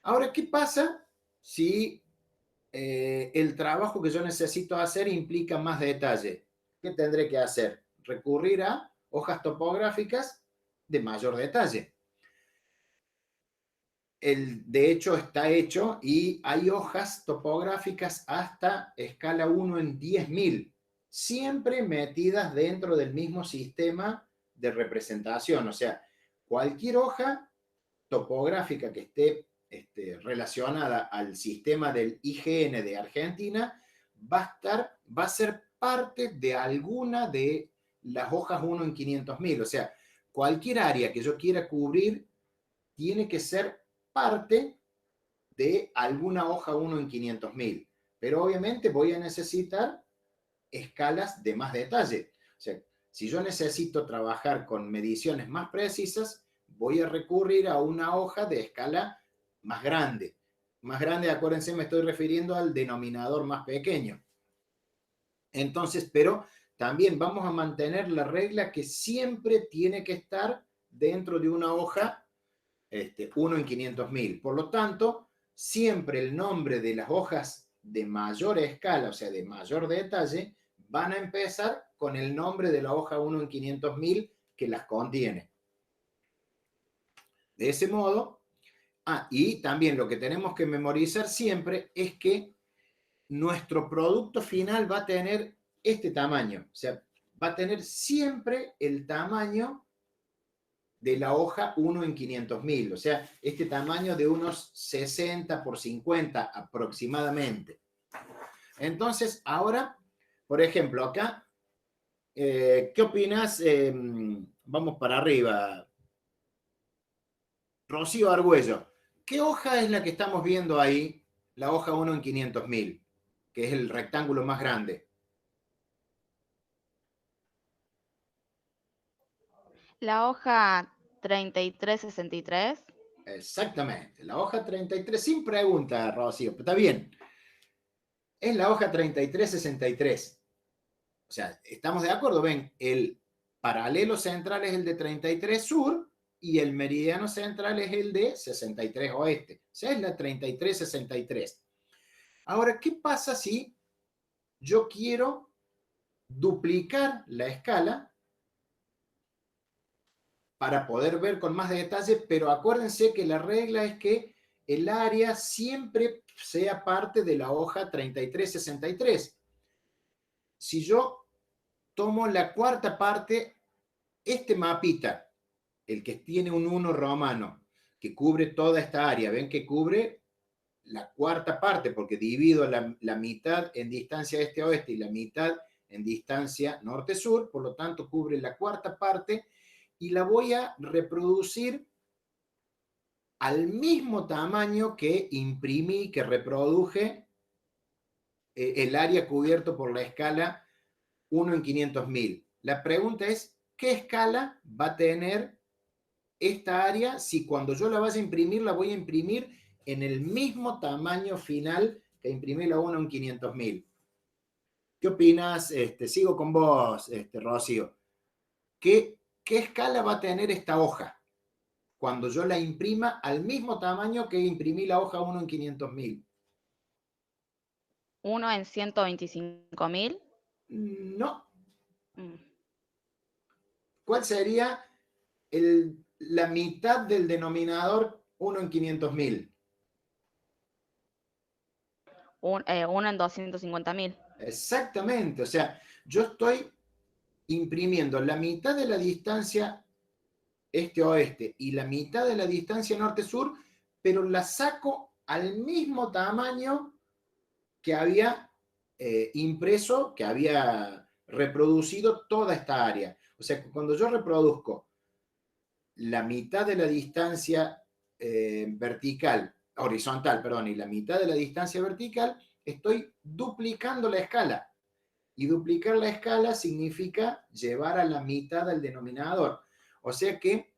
Ahora, ¿qué pasa si el trabajo que yo necesito hacer implica más detalle? ¿Qué tendré que hacer? Recurrir a hojas topográficas de mayor detalle. De hecho, está hecho y hay hojas topográficas hasta escala 1 en 10.000, siempre metidas dentro del mismo sistema de representación. O sea, cualquier hoja topográfica que esté relacionada al sistema del IGN de Argentina va a ser parte de alguna de las hojas 1 en 500.000. O sea, cualquier área que yo quiera cubrir tiene que ser parte de alguna hoja 1 en 500.000. Pero obviamente voy a necesitar escalas de más detalle. O sea, si yo necesito trabajar con mediciones más precisas, voy a recurrir a una hoja de escala más grande. Más grande, acuérdense, me estoy refiriendo al denominador más pequeño. Entonces, pero también vamos a mantener la regla que siempre tiene que estar dentro de una hoja 1 en 500.000. Por lo tanto, siempre el nombre de las hojas de mayor escala, o sea, de mayor detalle, van a empezar con el nombre de la hoja 1 en 500.000 que las contiene. De ese modo, y también lo que tenemos que memorizar siempre es que nuestro producto final va a tener este tamaño, o sea, va a tener siempre el tamaño de la hoja 1 en 500.000, o sea, este tamaño de unos 60 por 50 aproximadamente. Entonces, ahora, por ejemplo, acá, ¿qué opinas? Vamos para arriba. Rocío Argüello, ¿qué hoja es la que estamos viendo ahí? La hoja 1 en 500.000, que es el rectángulo más grande. La hoja 3363. Exactamente, la hoja 33, sin pregunta, Rocío, pero está bien. Es la hoja 3363. O sea, estamos de acuerdo, ven, el paralelo central es el de 33 sur y el meridiano central es el de 63 oeste. O sea, es la 33-63. Ahora, ¿qué pasa si yo quiero duplicar la escala para poder ver con más detalle? Pero acuérdense que la regla es que el área siempre sea parte de la hoja 33-63. Si yo tomo la cuarta parte, este mapita, el que tiene un 1 romano, que cubre toda esta área, ven que cubre la cuarta parte, porque divido la mitad en distancia este-oeste y la mitad en distancia norte-sur, por lo tanto cubre la cuarta parte, y la voy a reproducir al mismo tamaño que imprimí, que reproduje el área cubierto por la escala 1 en 500.000. La pregunta es, ¿qué escala va a tener esta área si cuando yo la vaya a imprimir, la voy a imprimir en el mismo tamaño final que imprimí la 1 en 500.000? ¿Qué opinas? Sigo con vos, Rocío. ¿Qué escala va a tener esta hoja cuando yo la imprima al mismo tamaño que imprimí la hoja 1 en 500.000? 1 en 125.000. No. Mm. ¿Cuál sería la mitad del denominador 1 en 500.000? 1 en 250.000. Exactamente. O sea, yo estoy imprimiendo la mitad de la distancia este-oeste y la mitad de la distancia norte-sur, pero la saco al mismo tamaño que había impreso, que había reproducido toda esta área. O sea, cuando yo reproduzco la mitad de la distancia horizontal, perdón, y la mitad de la distancia vertical, estoy duplicando la escala. Y duplicar la escala significa llevar a la mitad del denominador. O sea que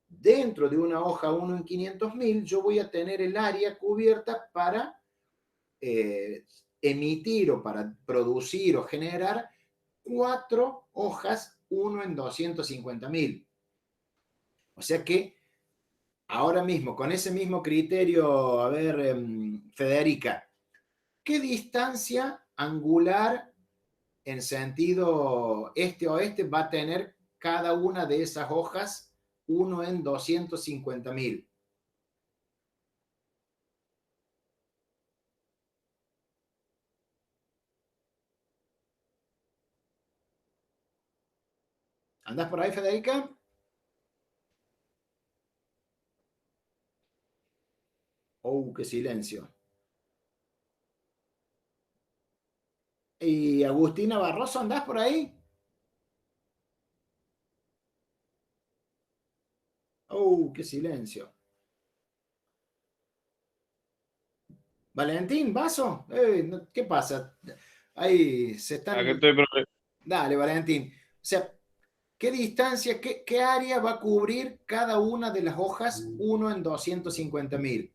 dentro de una hoja 1 en 500.000, yo voy a tener el área cubierta para emitir o para producir o generar 4 hojas 1 en 250.000. O sea que ahora mismo, con ese mismo criterio, a ver, Federica, ¿qué distancia angular en sentido este-oeste va a tener cada una de esas hojas 1 en 250.000? ¿Andás por ahí, Federica? Oh, qué silencio. ¿Y Agustina Barroso, andás por ahí? Oh, qué silencio. Valentín, ¿Vaso? ¿Qué pasa? Ahí se están... Acá estoy, profe. Dale, Valentín. O sea, ¿qué distancia, qué área va a cubrir cada una de las hojas 1 en 250.000?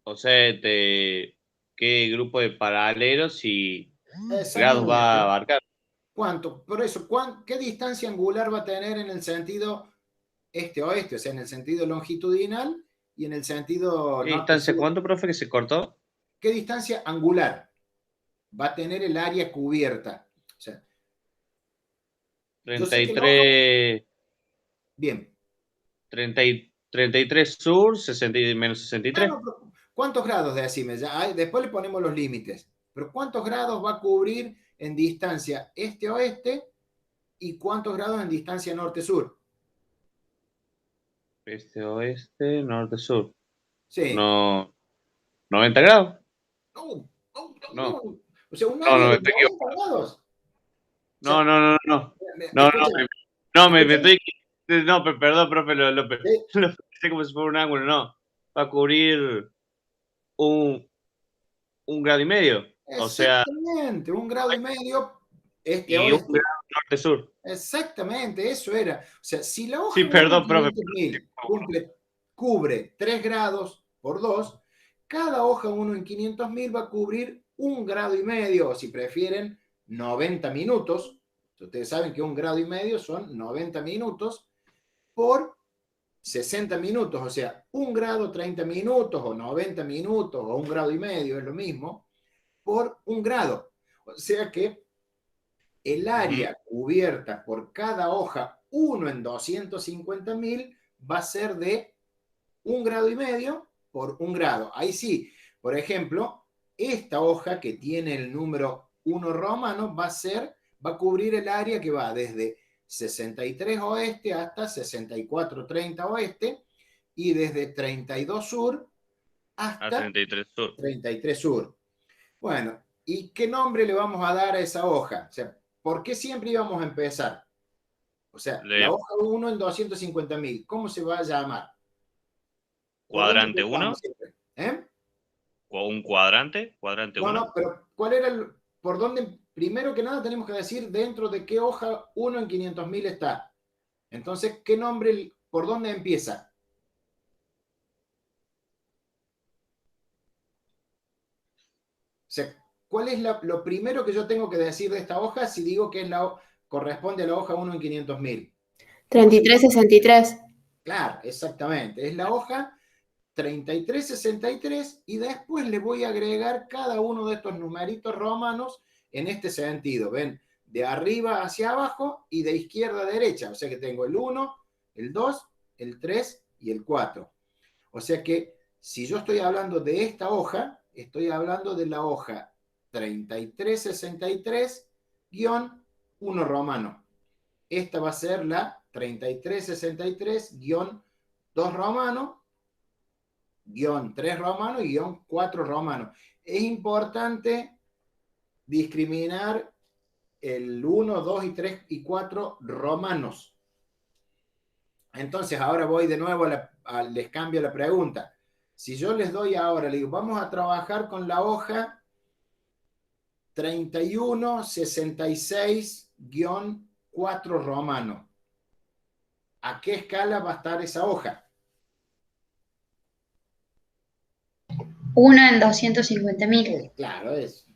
O sea, ¿qué grupo de paralelos y grados Exactamente. va a abarcar? ¿Cuánto? Por eso, ¿qué distancia angular va a tener en el sentido este-oeste? O sea, en el sentido longitudinal y en el sentido ¿Qué distancia? norte-sur. ¿Cuánto, profe, que se cortó? ¿Qué distancia angular va a tener el área cubierta? O sea, yo sé que la hoja... 33, Bien. 33 sur, 60 menos 63. No, pero ¿cuántos grados decime? Después le ponemos los límites. Pero ¿cuántos grados va a cubrir en distancia este-oeste y cuántos grados en distancia norte-sur? Este, oeste, norte, sur. Sí. No, 90 grados. No. O sea, un No, área no, de estoy 90 grados. No, me estoy... No, perdón, profe, lo pensé como si fuera un ángulo, no. Va a cubrir un grado y medio. O sea, Exactamente, 1,5 grados y un este-oeste. grado norte-sur. Exactamente, eso era. O sea, si la hoja Sí, perdón, profe. 500.000 cubre 3 grados por 2, cada hoja 1 en 500.000 va a cubrir 1,5 grados, o si prefieren, 90 minutos. Ustedes saben que 1,5 grados son 90 minutos por 60 minutos, o sea, 1 grado 30 minutos, o 90 minutos, o 1,5 grados, es lo mismo, por 1 grado. O sea que el área cubierta por cada hoja 1 en 250.000 va a ser de 1,5 grados por 1 grado. Ahí sí, por ejemplo, esta hoja que tiene el número 1 romano va a cubrir el área que va desde 63 oeste hasta 64,30 oeste, y desde 32 sur hasta 33 sur. 33 sur. Bueno, ¿y qué nombre le vamos a dar a esa hoja? O sea, ¿por qué siempre íbamos a empezar? O sea, la hoja 1 en 250.000, ¿cómo se va a llamar? ¿Cuadrante 1? ¿Eh? ¿O un cuadrante? ¿Cuadrante 1? No, pero ¿cuál era por dónde? Primero que nada tenemos que decir dentro de qué hoja 1 en 500.000 está. Entonces, ¿qué nombre, por dónde empieza? O sea, ¿cuál es lo primero que yo tengo que decir de esta hoja si digo que corresponde a la hoja 1 en 500.000? 3363. Claro, exactamente. Es la hoja 3363 y después le voy a agregar cada uno de estos numeritos romanos en este sentido. ¿Ven? De arriba hacia abajo y de izquierda a derecha. O sea que tengo el 1, el 2, el 3 y el 4. O sea que si yo estoy hablando de esta hoja, estoy hablando de la hoja 3363-1 romano. Esta va a ser la 3363-2 romano, -3 romano y -4 romano. Es importante discriminar el 1, 2 y 3 y 4 romanos. Entonces, ahora voy de nuevo les cambio la pregunta. Si yo les doy ahora, le digo, vamos a trabajar con la hoja 3166-4 romano. ¿A qué escala va a estar esa hoja? 1 en 250.000. Claro,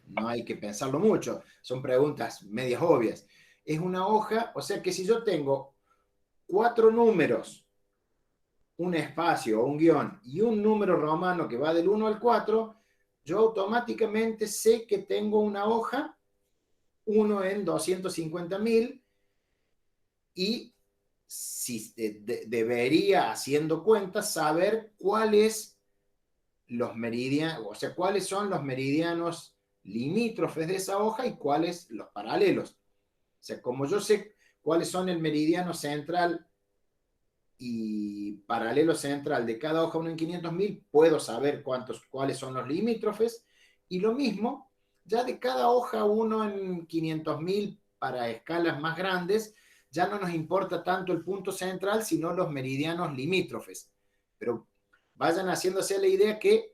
no hay que pensarlo mucho. Son preguntas medias obvias. Es una hoja, o sea que si yo tengo 4 números, un espacio o un guión y un número romano que va del 1 al 4, yo automáticamente sé que tengo una hoja 1 en 250.000 y debería, haciendo cuentas, saber cuáles los meridianos, o sea, cuáles son los meridianos limítrofes de esa hoja y cuáles los paralelos. O sea, como yo sé cuáles son el meridiano central y paralelo central de cada hoja 1 en 500.000, puedo saber cuáles son los limítrofes, y lo mismo, ya de cada hoja 1 en 500.000 para escalas más grandes, ya no nos importa tanto el punto central, sino los meridianos limítrofes. Pero vayan haciéndose la idea que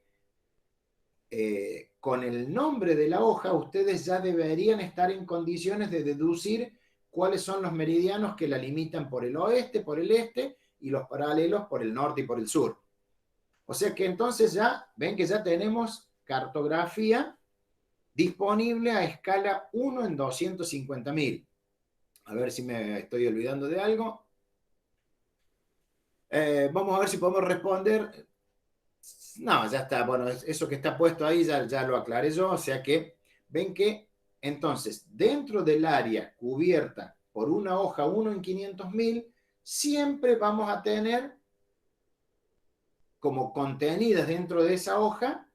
con el nombre de la hoja ustedes ya deberían estar en condiciones de deducir cuáles son los meridianos que la limitan por el oeste, por el este, y los paralelos por el norte y por el sur. O sea que entonces ya ven que ya tenemos cartografía disponible a escala 1 en 250.000. A ver si me estoy olvidando de algo. Vamos a ver si podemos responder. No, ya está. Bueno, eso que está puesto ahí ya lo aclaré yo. O sea que ven que entonces dentro del área cubierta por una hoja 1 en 500.000, siempre vamos a tener como contenidas dentro de esa hoja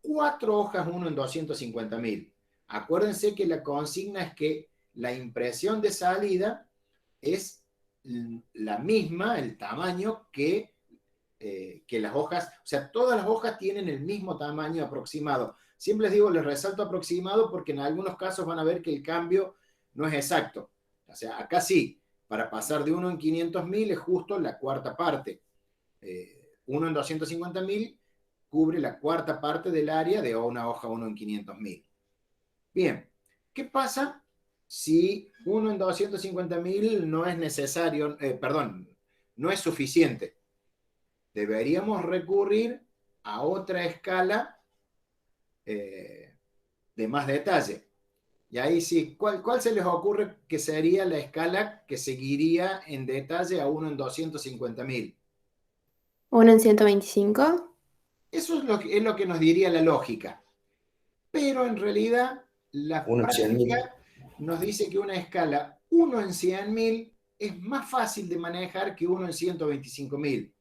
4 hojas 1 en 250.000. Acuérdense que la consigna es que la impresión de salida es la misma, el tamaño que las hojas, o sea, todas las hojas tienen el mismo tamaño aproximado. Siempre les digo, les resalto aproximado porque en algunos casos van a ver que el cambio no es exacto. O sea, acá sí, para pasar de 1 en 500.000 es justo la cuarta parte. 1 en 250.000 cubre la cuarta parte del área de una hoja 1 en 500.000. Bien, ¿qué pasa si 1 en 250.000 no es necesario, no es suficiente? Deberíamos recurrir a otra escala de más detalle. Y ahí sí, ¿cuál se les ocurre que sería la escala que seguiría en detalle a 1 en 250.000? 1 en 125. Eso es lo que nos diría la lógica. Pero en realidad la 1 en 100.000. práctica nos dice que una escala 1 en 100.000 es más fácil de manejar que 1 en 125.000.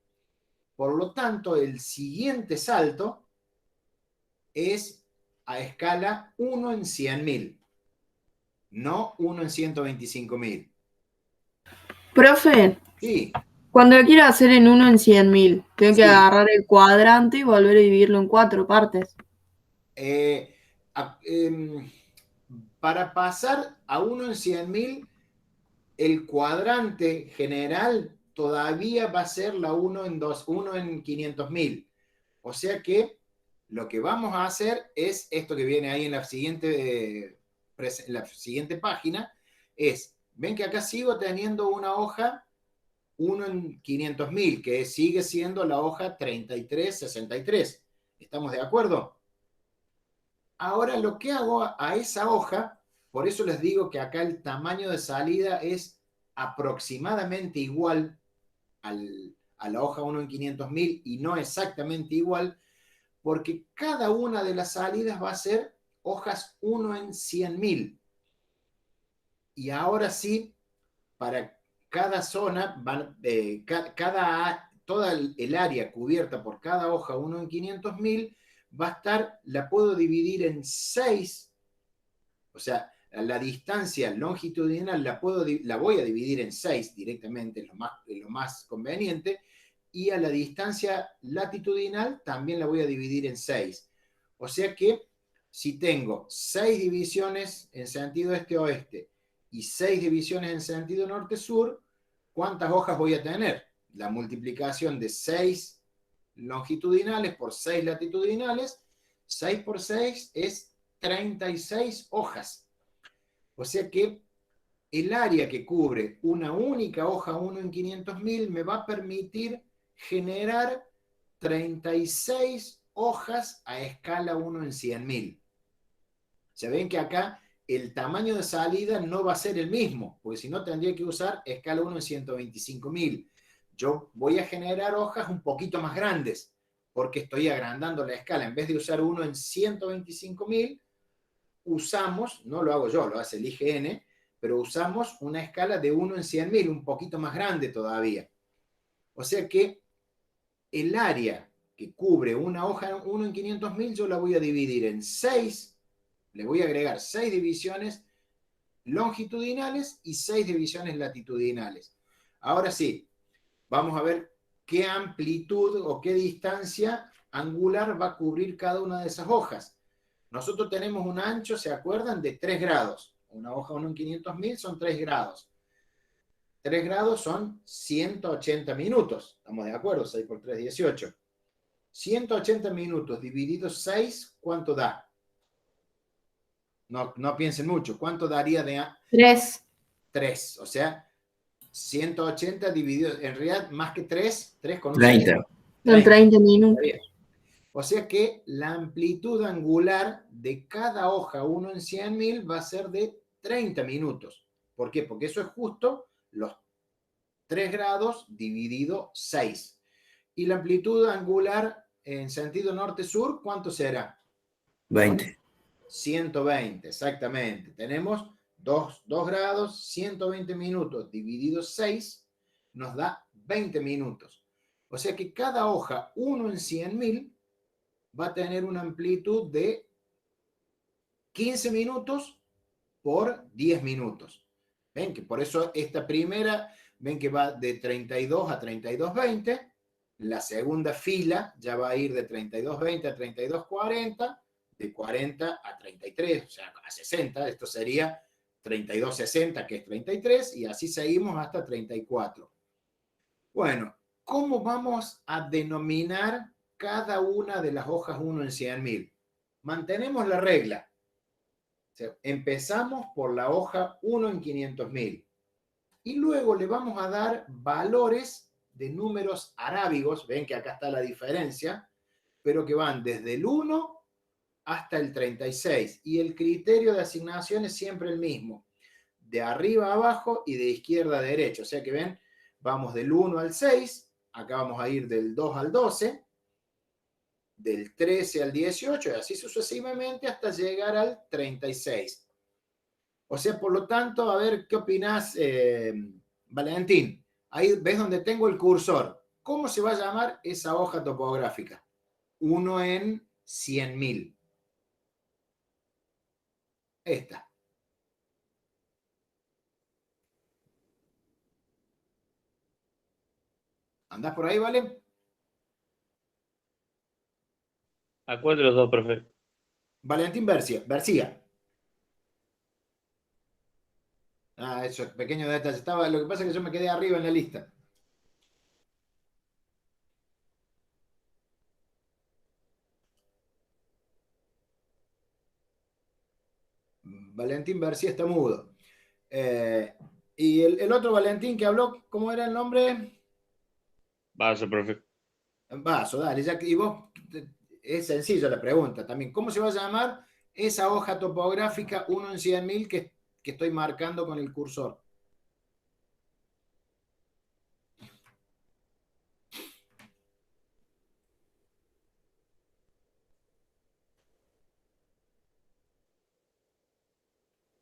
Por lo tanto, el siguiente salto es a escala 1 en 100.000, no 1 en 125.000. Profe, Sí, cuando lo quiero hacer en 1 en 100.000, tengo que Sí. agarrar el cuadrante y volver a dividirlo en 4 partes. Para pasar a 1 en 100.000, el cuadrante general todavía va a ser la 1 en 500.000. O sea que lo que vamos a hacer es esto que viene ahí en la siguiente página, ven que acá sigo teniendo una hoja 1 en 500.000, que sigue siendo la hoja 3363. ¿Estamos de acuerdo? Ahora lo que hago a esa hoja, por eso les digo que acá el tamaño de salida es aproximadamente igual a la hoja 1 en 500.000 y no exactamente igual, porque cada una de las salidas va a ser hojas 1 en 100.000. Y ahora sí, para cada zona, toda el área cubierta por cada hoja 1 en 500.000, la puedo dividir en 6, o sea, la distancia longitudinal la voy a dividir en 6 directamente, es lo más conveniente, y a la distancia latitudinal también la voy a dividir en 6. O sea que si tengo 6 divisiones en sentido este-oeste y 6 divisiones en sentido norte-sur, ¿cuántas hojas voy a tener? La multiplicación de 6 longitudinales por 6 latitudinales, 6 por 6 es 36 hojas. O sea que el área que cubre una única hoja 1 en 500.000 me va a permitir generar 36 hojas a escala 1 en 100.000. Se ven que acá el tamaño de salida no va a ser el mismo, porque si no tendría que usar escala 1 en 125.000. Yo voy a generar hojas un poquito más grandes, porque estoy agrandando la escala. En vez de usar 1 en 125.000, usamos, no lo hago yo, lo hace el IGN, pero usamos una escala de 1 en 100.000, un poquito más grande todavía. O sea que el área que cubre una hoja 1 en 500.000, yo la voy a dividir en 6, le voy a agregar 6 divisiones longitudinales y 6 divisiones latitudinales. Ahora sí, vamos a ver qué amplitud o qué distancia angular va a cubrir cada una de esas hojas. Nosotros tenemos un ancho, ¿se acuerdan? De 3 grados. Una hoja 1 en 500.000 son 3 grados. 3 grados son 180 minutos. ¿Estamos de acuerdo? 6 por 3, 18. 180 minutos divididos 6, ¿cuánto da? No piensen mucho. ¿Cuánto daría de 3. 3? O sea, 180 dividido, en realidad, más que 3 con un 30. Son 30 minutos. O sea que la amplitud angular de cada hoja 1 en 100.000 va a ser de 30 minutos. ¿Por qué? Porque eso es justo los 3 grados dividido 6. Y la amplitud angular en sentido norte-sur, ¿cuánto será? 20. 120, exactamente. Tenemos 2 grados, 120 minutos dividido 6 nos da 20 minutos. O sea que cada hoja 1 en 100.000 va a tener una amplitud de 15 minutos por 10 minutos. Ven que por eso esta primera, ven que va de 32 a 32.20. La segunda fila ya va a ir de 32.20 a 32.40, de 40 a 33, o sea, a 60. Esto sería 32.60, que es 33, y así seguimos hasta 34. Bueno, ¿cómo vamos a denominar cada una de las hojas 1 en 100.000? Mantenemos la regla. O sea, empezamos por la hoja 1 en 500.000 y luego le vamos a dar valores de números arábigos, ven que acá está la diferencia, pero que van desde el 1 hasta el 36. Y el criterio de asignación es siempre el mismo, de arriba a abajo y de izquierda a derecha. O sea que ven, vamos del 1 al 6, acá vamos a ir del 2 al 12, del 13 al 18, y así sucesivamente hasta llegar al 36. O sea, por lo tanto, a ver, ¿qué opinás, Valentín? Ahí ves donde tengo el cursor. ¿Cómo se va a llamar esa hoja topográfica? 1 en 100.000. Esta. ¿Andás por ahí, Vale? ¿A cuál de los dos, profe? Valentín García. Ah, eso, pequeño detalle. Lo que pasa es que yo me quedé arriba en la lista. Valentín García está mudo. Y el otro Valentín que habló, ¿cómo era el nombre? Vaso, profe. Vaso, dale. Y vos, es sencilla la pregunta también. ¿Cómo se va a llamar esa hoja topográfica 1 en 100.000 que estoy marcando con el cursor?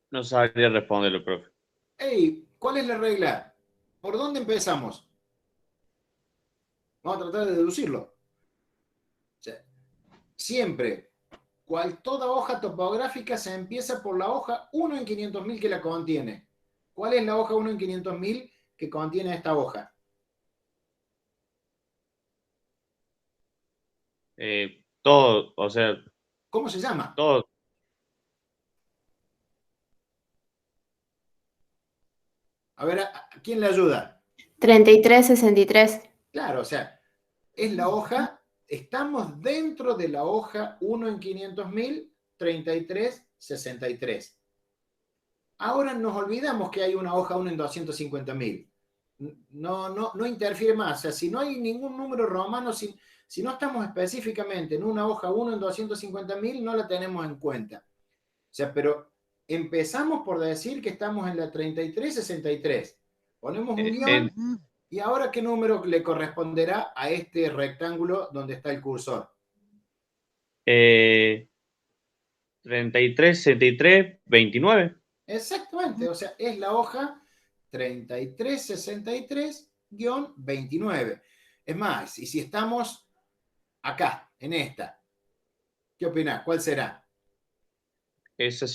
No sabría responderlo, profe. Hey, ¿cuál es la regla? ¿Por dónde empezamos? Vamos a tratar de deducirlo. O sea, siempre, toda hoja topográfica se empieza por la hoja 1 en 500.000 que la contiene. ¿Cuál es la hoja 1 en 500.000 que contiene esta hoja? Todo, o sea, ¿Cómo se llama? todo. A ver, ¿a quién le ayuda? 3363. Claro, o sea, es la hoja, estamos dentro de la hoja 1 en 500.000, 3363. Ahora nos olvidamos que hay una hoja 1 en 250.000. No interfiere más. O sea, si no hay ningún número romano, si no estamos específicamente en una hoja 1 en 250.000, no la tenemos en cuenta. O sea, pero empezamos por decir que estamos en la 3363. Ponemos un guión. ¿Y ahora qué número le corresponderá a este rectángulo donde está el cursor? 33, 63, 29. Exactamente, o sea, es la hoja 3363-29. Es más, y si estamos acá, en esta, ¿qué opinás? ¿Cuál será? Ese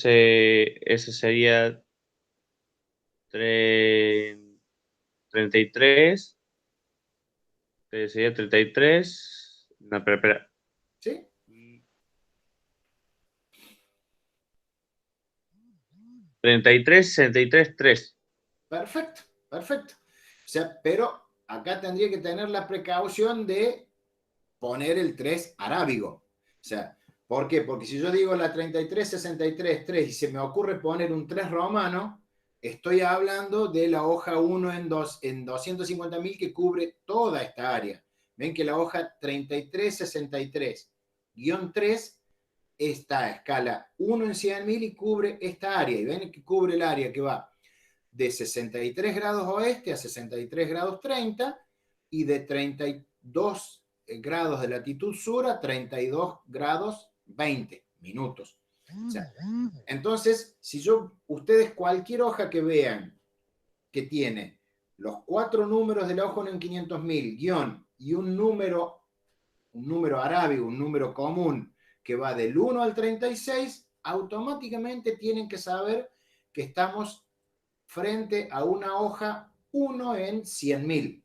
sería 33. Sería 33. No, espera. ¿Sí? 33, 63, 3. Perfecto, perfecto. O sea, pero acá tendría que tener la precaución de poner el 3 arábigo. O sea, ¿por qué? Porque si yo digo la 33-63-3 y se me ocurre poner un 3 romano, estoy hablando de la hoja 1 en 250.000 que cubre toda esta área. Ven que la hoja 33-63-3 está a escala 1 en 100.000 y cubre esta área. Y ven que cubre el área que va de 63 grados oeste a 63 grados 30 y de 32 grados de latitud sur a 32 grados 20 minutos. O sea, entonces, si ustedes cualquier hoja que vean que tiene los 4 números de la hoja 1 en 500.000, guión, y un número arábigo, un número común que va del 1 al 36, automáticamente tienen que saber que estamos frente a una hoja 1 en 100.000.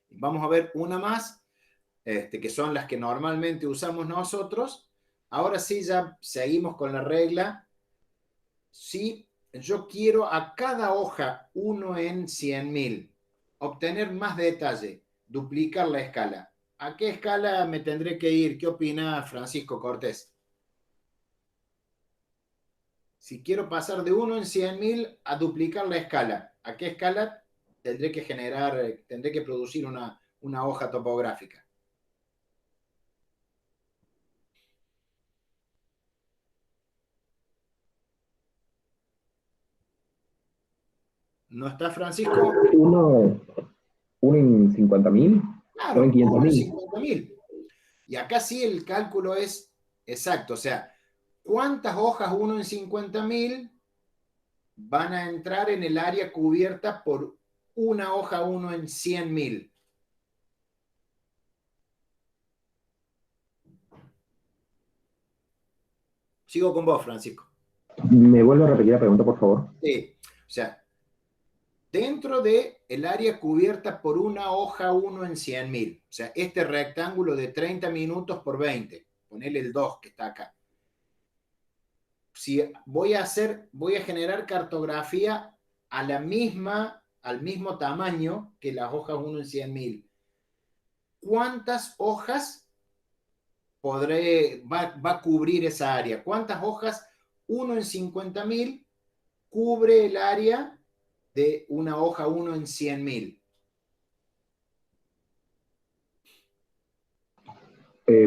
Vamos a ver una más, que son las que normalmente usamos nosotros. Ahora sí, ya seguimos con la regla. Si yo quiero a cada hoja 1 en 100.000 obtener más detalle, duplicar la escala. ¿A qué escala me tendré que ir? ¿Qué opina Francisco Cortés? Si quiero pasar de 1 en 100.000 a duplicar la escala, ¿a qué escala tendré que producir una hoja topográfica? ¿No está Francisco? Uno en 50.000 Claro, o en 500.000. 50.000. Y acá sí el cálculo es exacto, o sea, ¿cuántas hojas 1 en 50.000 van a entrar en el área cubierta por una hoja 1 en 100.000? Sigo con vos, Francisco. ¿Me vuelve a repetir la pregunta, por favor? Sí, o sea, dentro del área cubierta por una hoja 1 en 100.000, o sea, este rectángulo de 30 minutos por 20, ponele el 2 que está acá. Si voy a generar cartografía al mismo tamaño que las hojas 1 en 100.000. ¿Cuántas hojas va a cubrir esa área? ¿Cuántas hojas 1 en 50.000 cubre el área de una hoja 1 en 100.000?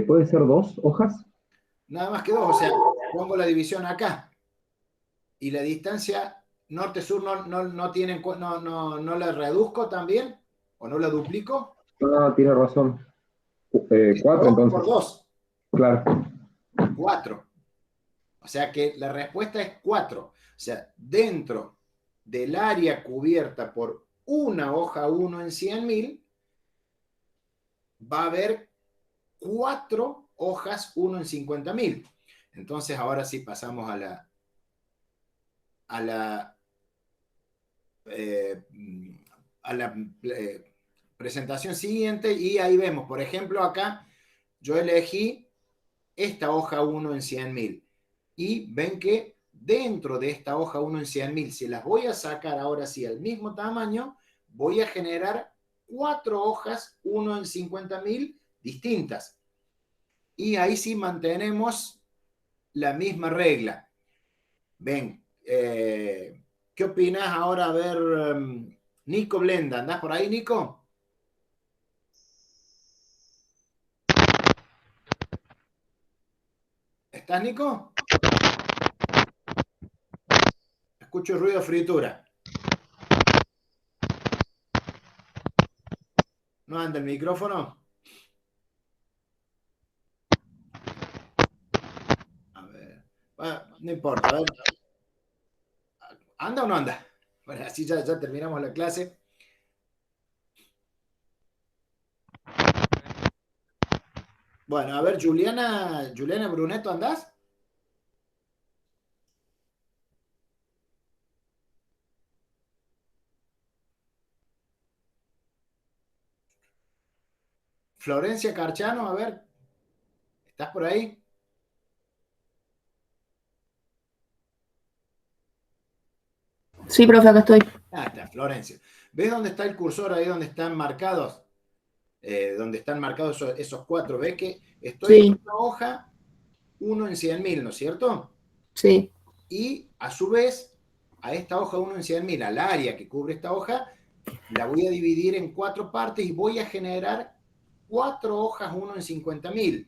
¿Puede ser 2 hojas? Nada más que 2, o sea, pongo la división acá. Y la distancia norte-sur no la reduzco también, o no la duplico. Ah, tiene razón. 4 2 entonces. por 2. Claro. 4. O sea que la respuesta es 4. O sea, dentro del área cubierta por una hoja 1 en 100.000, va a haber 4 hojas 1 en 50.000. Entonces, ahora sí pasamos a la presentación siguiente, y ahí vemos, por ejemplo, acá yo elegí esta hoja 1 en 100.000, y ven que dentro de esta hoja 1 en 100.000, si las voy a sacar ahora sí al mismo tamaño, voy a generar 4 hojas 1 en 50.000 distintas. Y ahí sí mantenemos la misma regla. Ven, ¿qué opinas ahora? A ver, Nico Blenda, ¿andás por ahí, Nico? ¿Estás, Nico? Escucho el ruido de fritura. ¿No anda el micrófono? A ver. Bueno, no importa, a ver. ¿Anda o no anda? Bueno, así ya terminamos la clase. Bueno, a ver, Juliana Brunetto, ¿andás? Florencia Carchano, a ver, ¿estás por ahí? Sí, profe, acá estoy. Ah, está, Florencia. ¿Ves dónde está el cursor ahí donde están marcados? Donde están marcados esos 4. ¿Ves que estoy en una hoja 1 en 100.000, ¿no es cierto? Sí. Y a su vez, a esta hoja 1 en 100.000, al área que cubre esta hoja, la voy a dividir en 4 partes y voy a generar 4 hojas 1 en 50.000.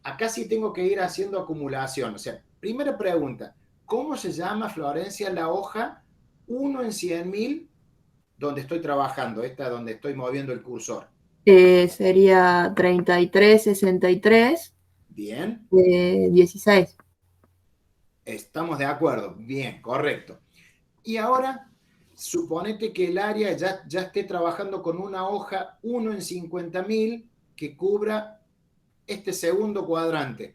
Acá sí tengo que ir haciendo acumulación. O sea, primera pregunta, ¿cómo se llama, Florencia, la hoja 1 en 100.000 donde estoy trabajando? Esta donde estoy moviendo el cursor. Sería 3363. Bien. 16. Estamos de acuerdo. Bien, correcto. Y ahora, suponete que el área ya esté trabajando con una hoja 1 en 50.000 que cubra este segundo cuadrante.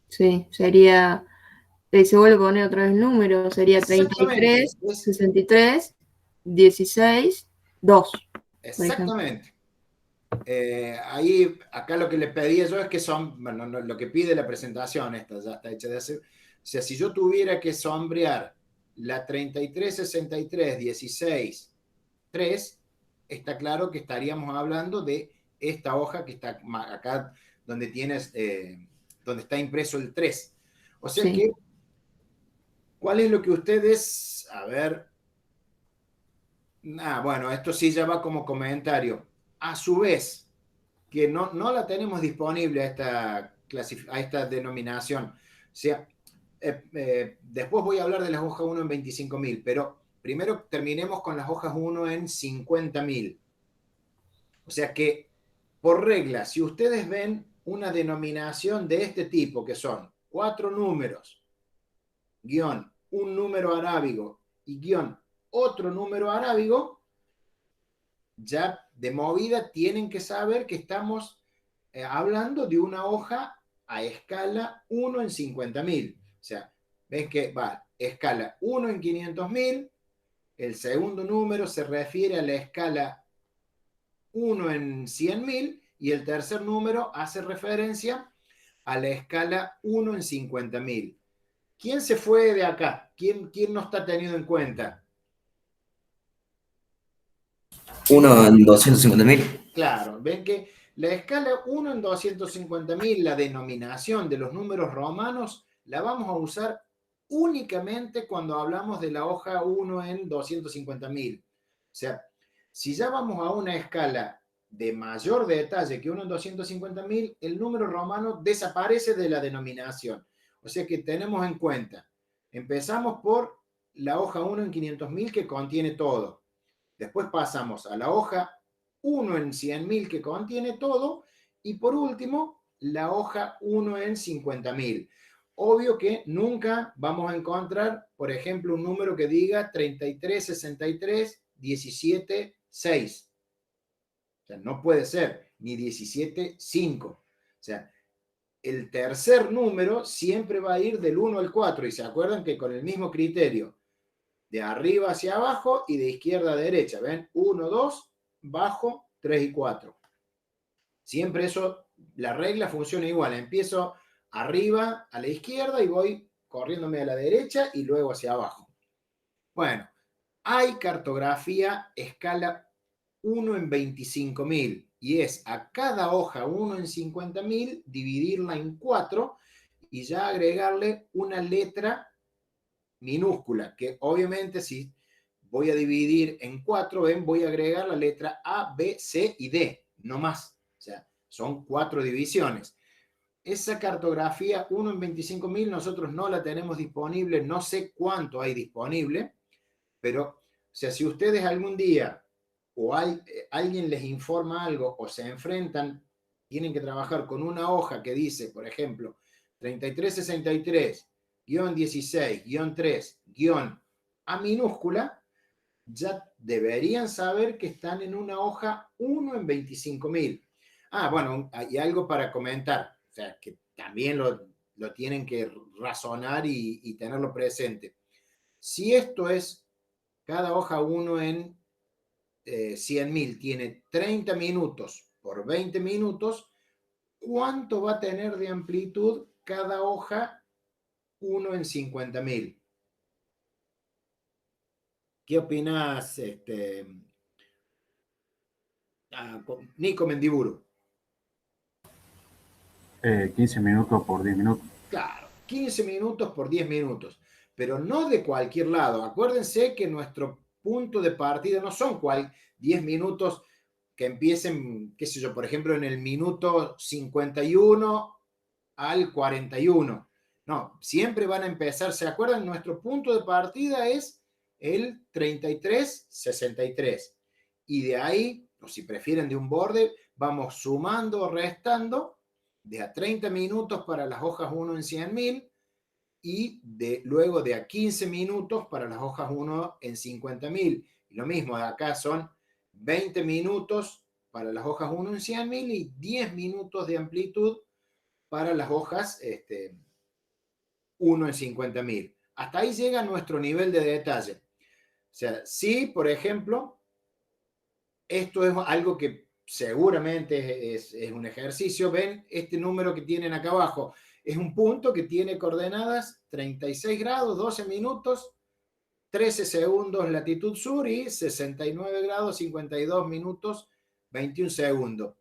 Sí, sería. Se vuelve a poner otra vez el número. Sería 33, 63, 16, 2. Exactamente. Ahí, acá lo que le pedía yo es que bueno, no, lo que pide la presentación, esta ya está hecha de hacer. O sea, si yo tuviera que sombrear la 33, 63, 16, 3, está claro que estaríamos hablando de esta hoja que está acá donde tienes, donde está impreso el 3. O sea que, ¿cuál es lo que ustedes, a ver, bueno, esto sí ya va como comentario. A su vez, que no la tenemos disponible a esta denominación. O sea, después voy a hablar de las hojas 1 en 25.000, pero primero terminemos con las hojas 1 en 50.000. O sea que, por regla, si ustedes ven una denominación de este tipo, que son 4 números, guión, un número arábigo y guión, otro número arábigo, ya de movida tienen que saber que estamos hablando de una hoja a escala 1 en 50.000. O sea, ven que va escala 1 en 500.000, el segundo número se refiere a la escala 1 en 100.000 y el tercer número hace referencia a la escala 1 en 50.000. ¿Quién se fue de acá? ¿Quién no está tenido en cuenta? 1 en 250.000. Claro, ven que la escala 1 en 250.000, la denominación de los números romanos, la vamos a usar únicamente cuando hablamos de la hoja 1 en 250.000. O sea, si ya vamos a una escala de mayor detalle que 1 en 250.000, el número romano desaparece de la denominación. O sea que tenemos en cuenta, empezamos por la hoja 1 en 500.000 que contiene todo. Después pasamos a la hoja 1 en 100.000 que contiene todo. Y por último, la hoja 1 en 50.000. Obvio que nunca vamos a encontrar, por ejemplo, un número que diga 33, 63, 17, 6. O sea, no puede ser, ni 17, 5. O sea, el tercer número siempre va a ir del 1 al 4. Y se acuerdan que con el mismo criterio, de arriba hacia abajo y de izquierda a derecha. ¿Ven? 1, 2, bajo, 3 y 4. Siempre eso, la regla funciona igual. Empiezo arriba a la izquierda y voy corriéndome a la derecha y luego hacia abajo. Bueno, hay cartografía escala 1 en 25.000 y es a cada hoja 1 en 50.000 dividirla en 4 y ya agregarle una letra minúscula, que obviamente si voy a dividir en 4, ven, voy a agregar la letra A, B, C y D, no más. O sea, son 4 divisiones. Esa cartografía 1 en 25.000 nosotros no la tenemos disponible, no sé cuánto hay disponible, pero, o sea, si ustedes algún día o alguien les informa algo o se enfrentan, tienen que trabajar con una hoja que dice, por ejemplo, 3363, guión 16, guión 3, guión A minúscula, ya deberían saber que están en una hoja 1 en 25.000. Ah, bueno, hay algo para comentar, o sea, que también lo tienen que razonar y tenerlo presente. Si esto es cada hoja 1 en 100.000, tiene 30 minutos por 20 minutos, ¿cuánto va a tener de amplitud cada hoja 1 en 50.000? ¿Qué opinas, Nico Mendiburu? 15 minutos por 10 minutos. Claro, 15 minutos por 10 minutos, pero no de cualquier lado. Acuérdense que nuestro punto de partida no son 10 minutos que empiecen, qué sé yo, por ejemplo, en el minuto 51 al 41. No, siempre van a empezar, ¿se acuerdan? Nuestro punto de partida es el 33-63. Y de ahí, o si prefieren de un borde, vamos sumando o restando de a 30 minutos para las hojas 1 en 100.000 y luego de a 15 minutos para las hojas 1 en 50.000. Y lo mismo, de acá son 20 minutos para las hojas 1 en 100.000 y 10 minutos de amplitud para las hojas 1 en 50.000. Hasta ahí llega nuestro nivel de detalle. O sea, si, por ejemplo, esto es algo que seguramente es un ejercicio, ven este número que tienen acá abajo, es un punto que tiene coordenadas 36 grados, 12 minutos, 13 segundos latitud sur y 69 grados, 52 minutos, 21 segundos.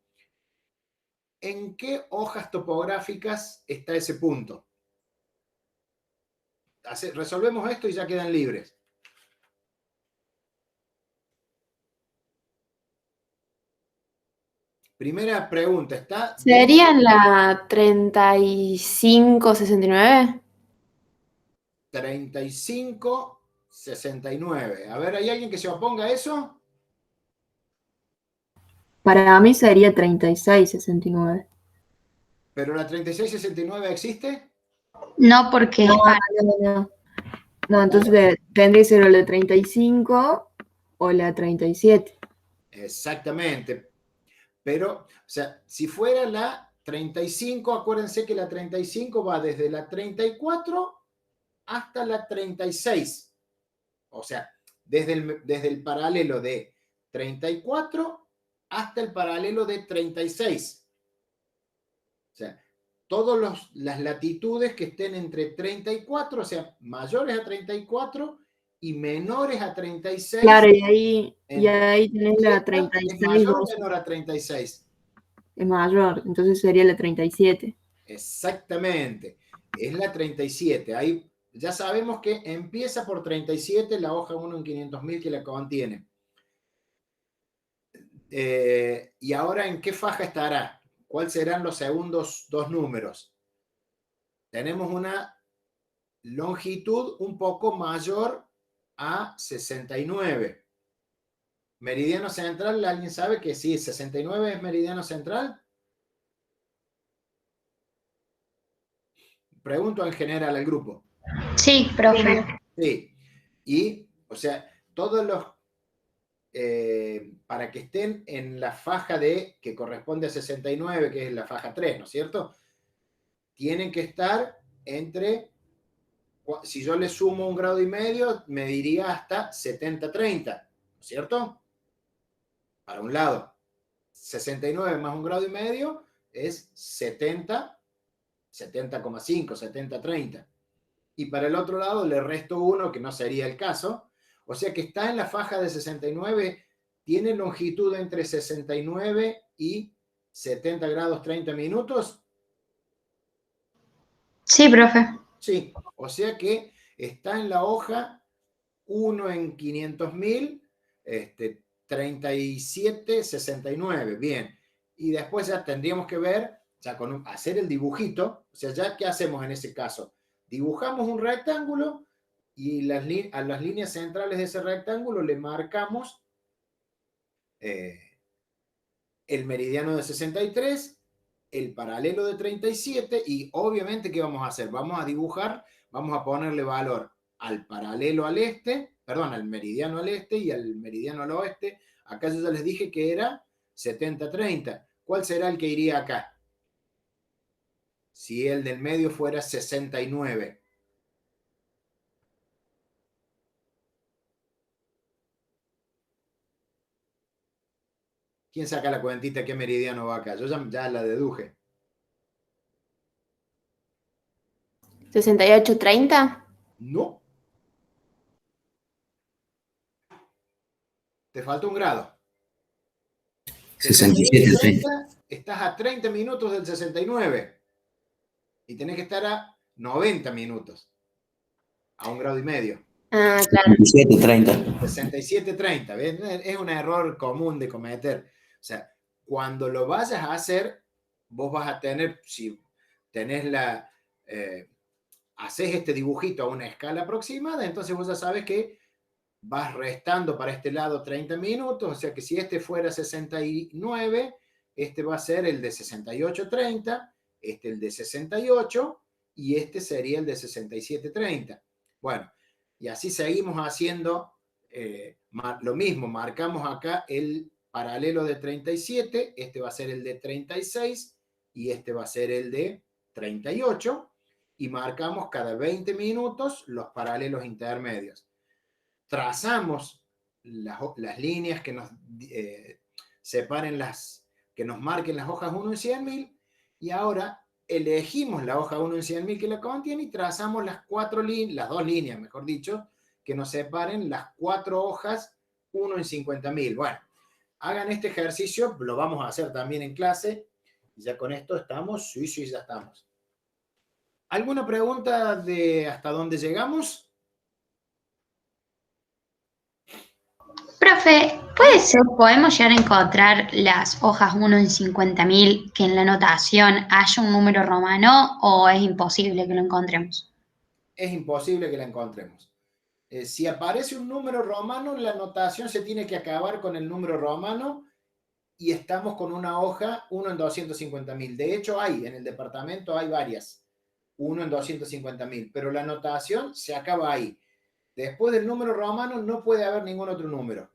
¿En qué hojas topográficas está ese punto? Resolvemos esto y ya quedan libres. Primera pregunta, ¿está? ¿Sería en la 3569? 35, 69. A ver, ¿hay alguien que se oponga a eso? Para mí sería 36,69. ¿Pero la 3669 existe? No, porque es para... No, entonces tendría que ser o la 35 o la 37. Exactamente. Pero, o sea, si fuera la 35, acuérdense que la 35 va desde la 34 hasta la 36. O sea, desde el paralelo de 34 hasta el paralelo de 36. O sea, todas las latitudes que estén entre 34, o sea, mayores a 34 y menores a 36. Claro, y ahí tenés la 36. ¿Es mayor o menor a 36? Es mayor, entonces sería la 37. Exactamente, es la 37. Ahí ya sabemos que empieza por 37 la hoja 1 en 500.000 que la contiene. Y ahora, ¿en qué faja estará? ¿Cuáles serán los segundos dos números? Tenemos una longitud un poco mayor a 69. Meridiano central, ¿alguien sabe que sí, 69 es meridiano central? Pregunto en general al grupo. Sí, profe. Sí. Y, o sea, todos los, para que estén en la faja que corresponde a 69, que es la faja 3, ¿no es cierto? Tienen que estar entre, si yo le sumo 1,5 grados, me diría hasta 70-30, ¿no es cierto? Para un lado, 69 más 1,5 grados es 70, 70,5, 70-30. Y para el otro lado le resto 1, que no sería el caso. O sea que está en la faja de 69, tiene longitud entre 69 y 70 grados 30 minutos. Sí, profe. Sí, o sea que está en la hoja 1 en 500.000, 37,69. Bien. Y después ya tendríamos que ver, ya hacer el dibujito. O sea, ya, ¿qué hacemos en ese caso? Dibujamos un rectángulo y a las líneas centrales de ese rectángulo le marcamos el meridiano de 63, el paralelo de 37 y obviamente, ¿qué vamos a hacer? Vamos a dibujar, vamos a ponerle valor al paralelo al este, perdón, al meridiano al este y al meridiano al oeste. Acá yo ya les dije que era 70-30. ¿Cuál será el que iría acá? Si el del medio fuera 69. ¿Quién saca la cuentita qué meridiano va acá? Yo ya la deduje. 68,30. No. Te falta 1 grado. 67,30. Estás a 30 minutos del 69. Y tenés que estar a 90 minutos. A 1,5 grados. Ah, claro. 67,30. 67,30. Es un error común de cometer. O sea, cuando lo vayas a hacer, vos vas a tener, si tenés haces este dibujito a una escala aproximada, entonces vos ya sabes que vas restando para este lado 30 minutos, o sea que si este fuera 69, este va a ser el de 68,30, este el de 68, y este sería el de 67,30. Bueno, y así seguimos haciendo lo mismo, marcamos acá el paralelo de 37, este va a ser el de 36, y este va a ser el de 38, y marcamos cada 20 minutos los paralelos intermedios. Trazamos las líneas que nos separen que nos marquen las hojas 1 en 100.000, y ahora elegimos la hoja 1 en 100.000 que la contiene y trazamos las dos líneas, mejor dicho, que nos separen las 4 hojas 1 en 50.000. Bueno, hagan este ejercicio, lo vamos a hacer también en clase, y ya con esto estamos, sí, ya estamos. ¿Alguna pregunta de hasta dónde llegamos? Profe, ¿puede ser, podemos llegar a encontrar las hojas 1 en 50.000 que en la notación haya un número romano o es imposible que lo encontremos? Es imposible que la encontremos. Si aparece un número romano, la notación se tiene que acabar con el número romano y estamos con una hoja 1 en 250.000. De hecho, en el departamento hay varias, 1 en 250.000, pero la notación se acaba ahí. Después del número romano no puede haber ningún otro número.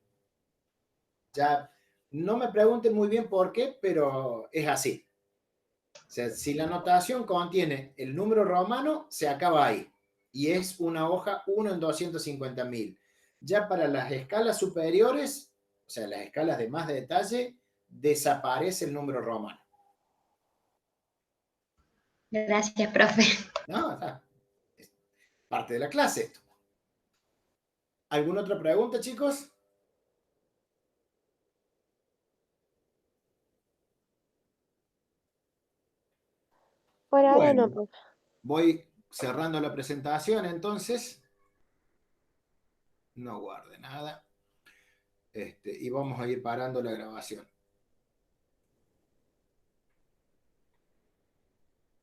Ya no me pregunten muy bien por qué, pero es así. O sea, si la notación contiene el número romano, se acaba ahí. Y es una hoja 1 en 250.000. Ya para las escalas superiores, o sea, las escalas de más detalle, desaparece el número romano. Gracias, profe. No, es parte de la clase esto. ¿Alguna otra pregunta, chicos? Por ahora Bueno, no, profe. voy cerrando la presentación entonces. No guarde nada. Y vamos a ir parando la grabación.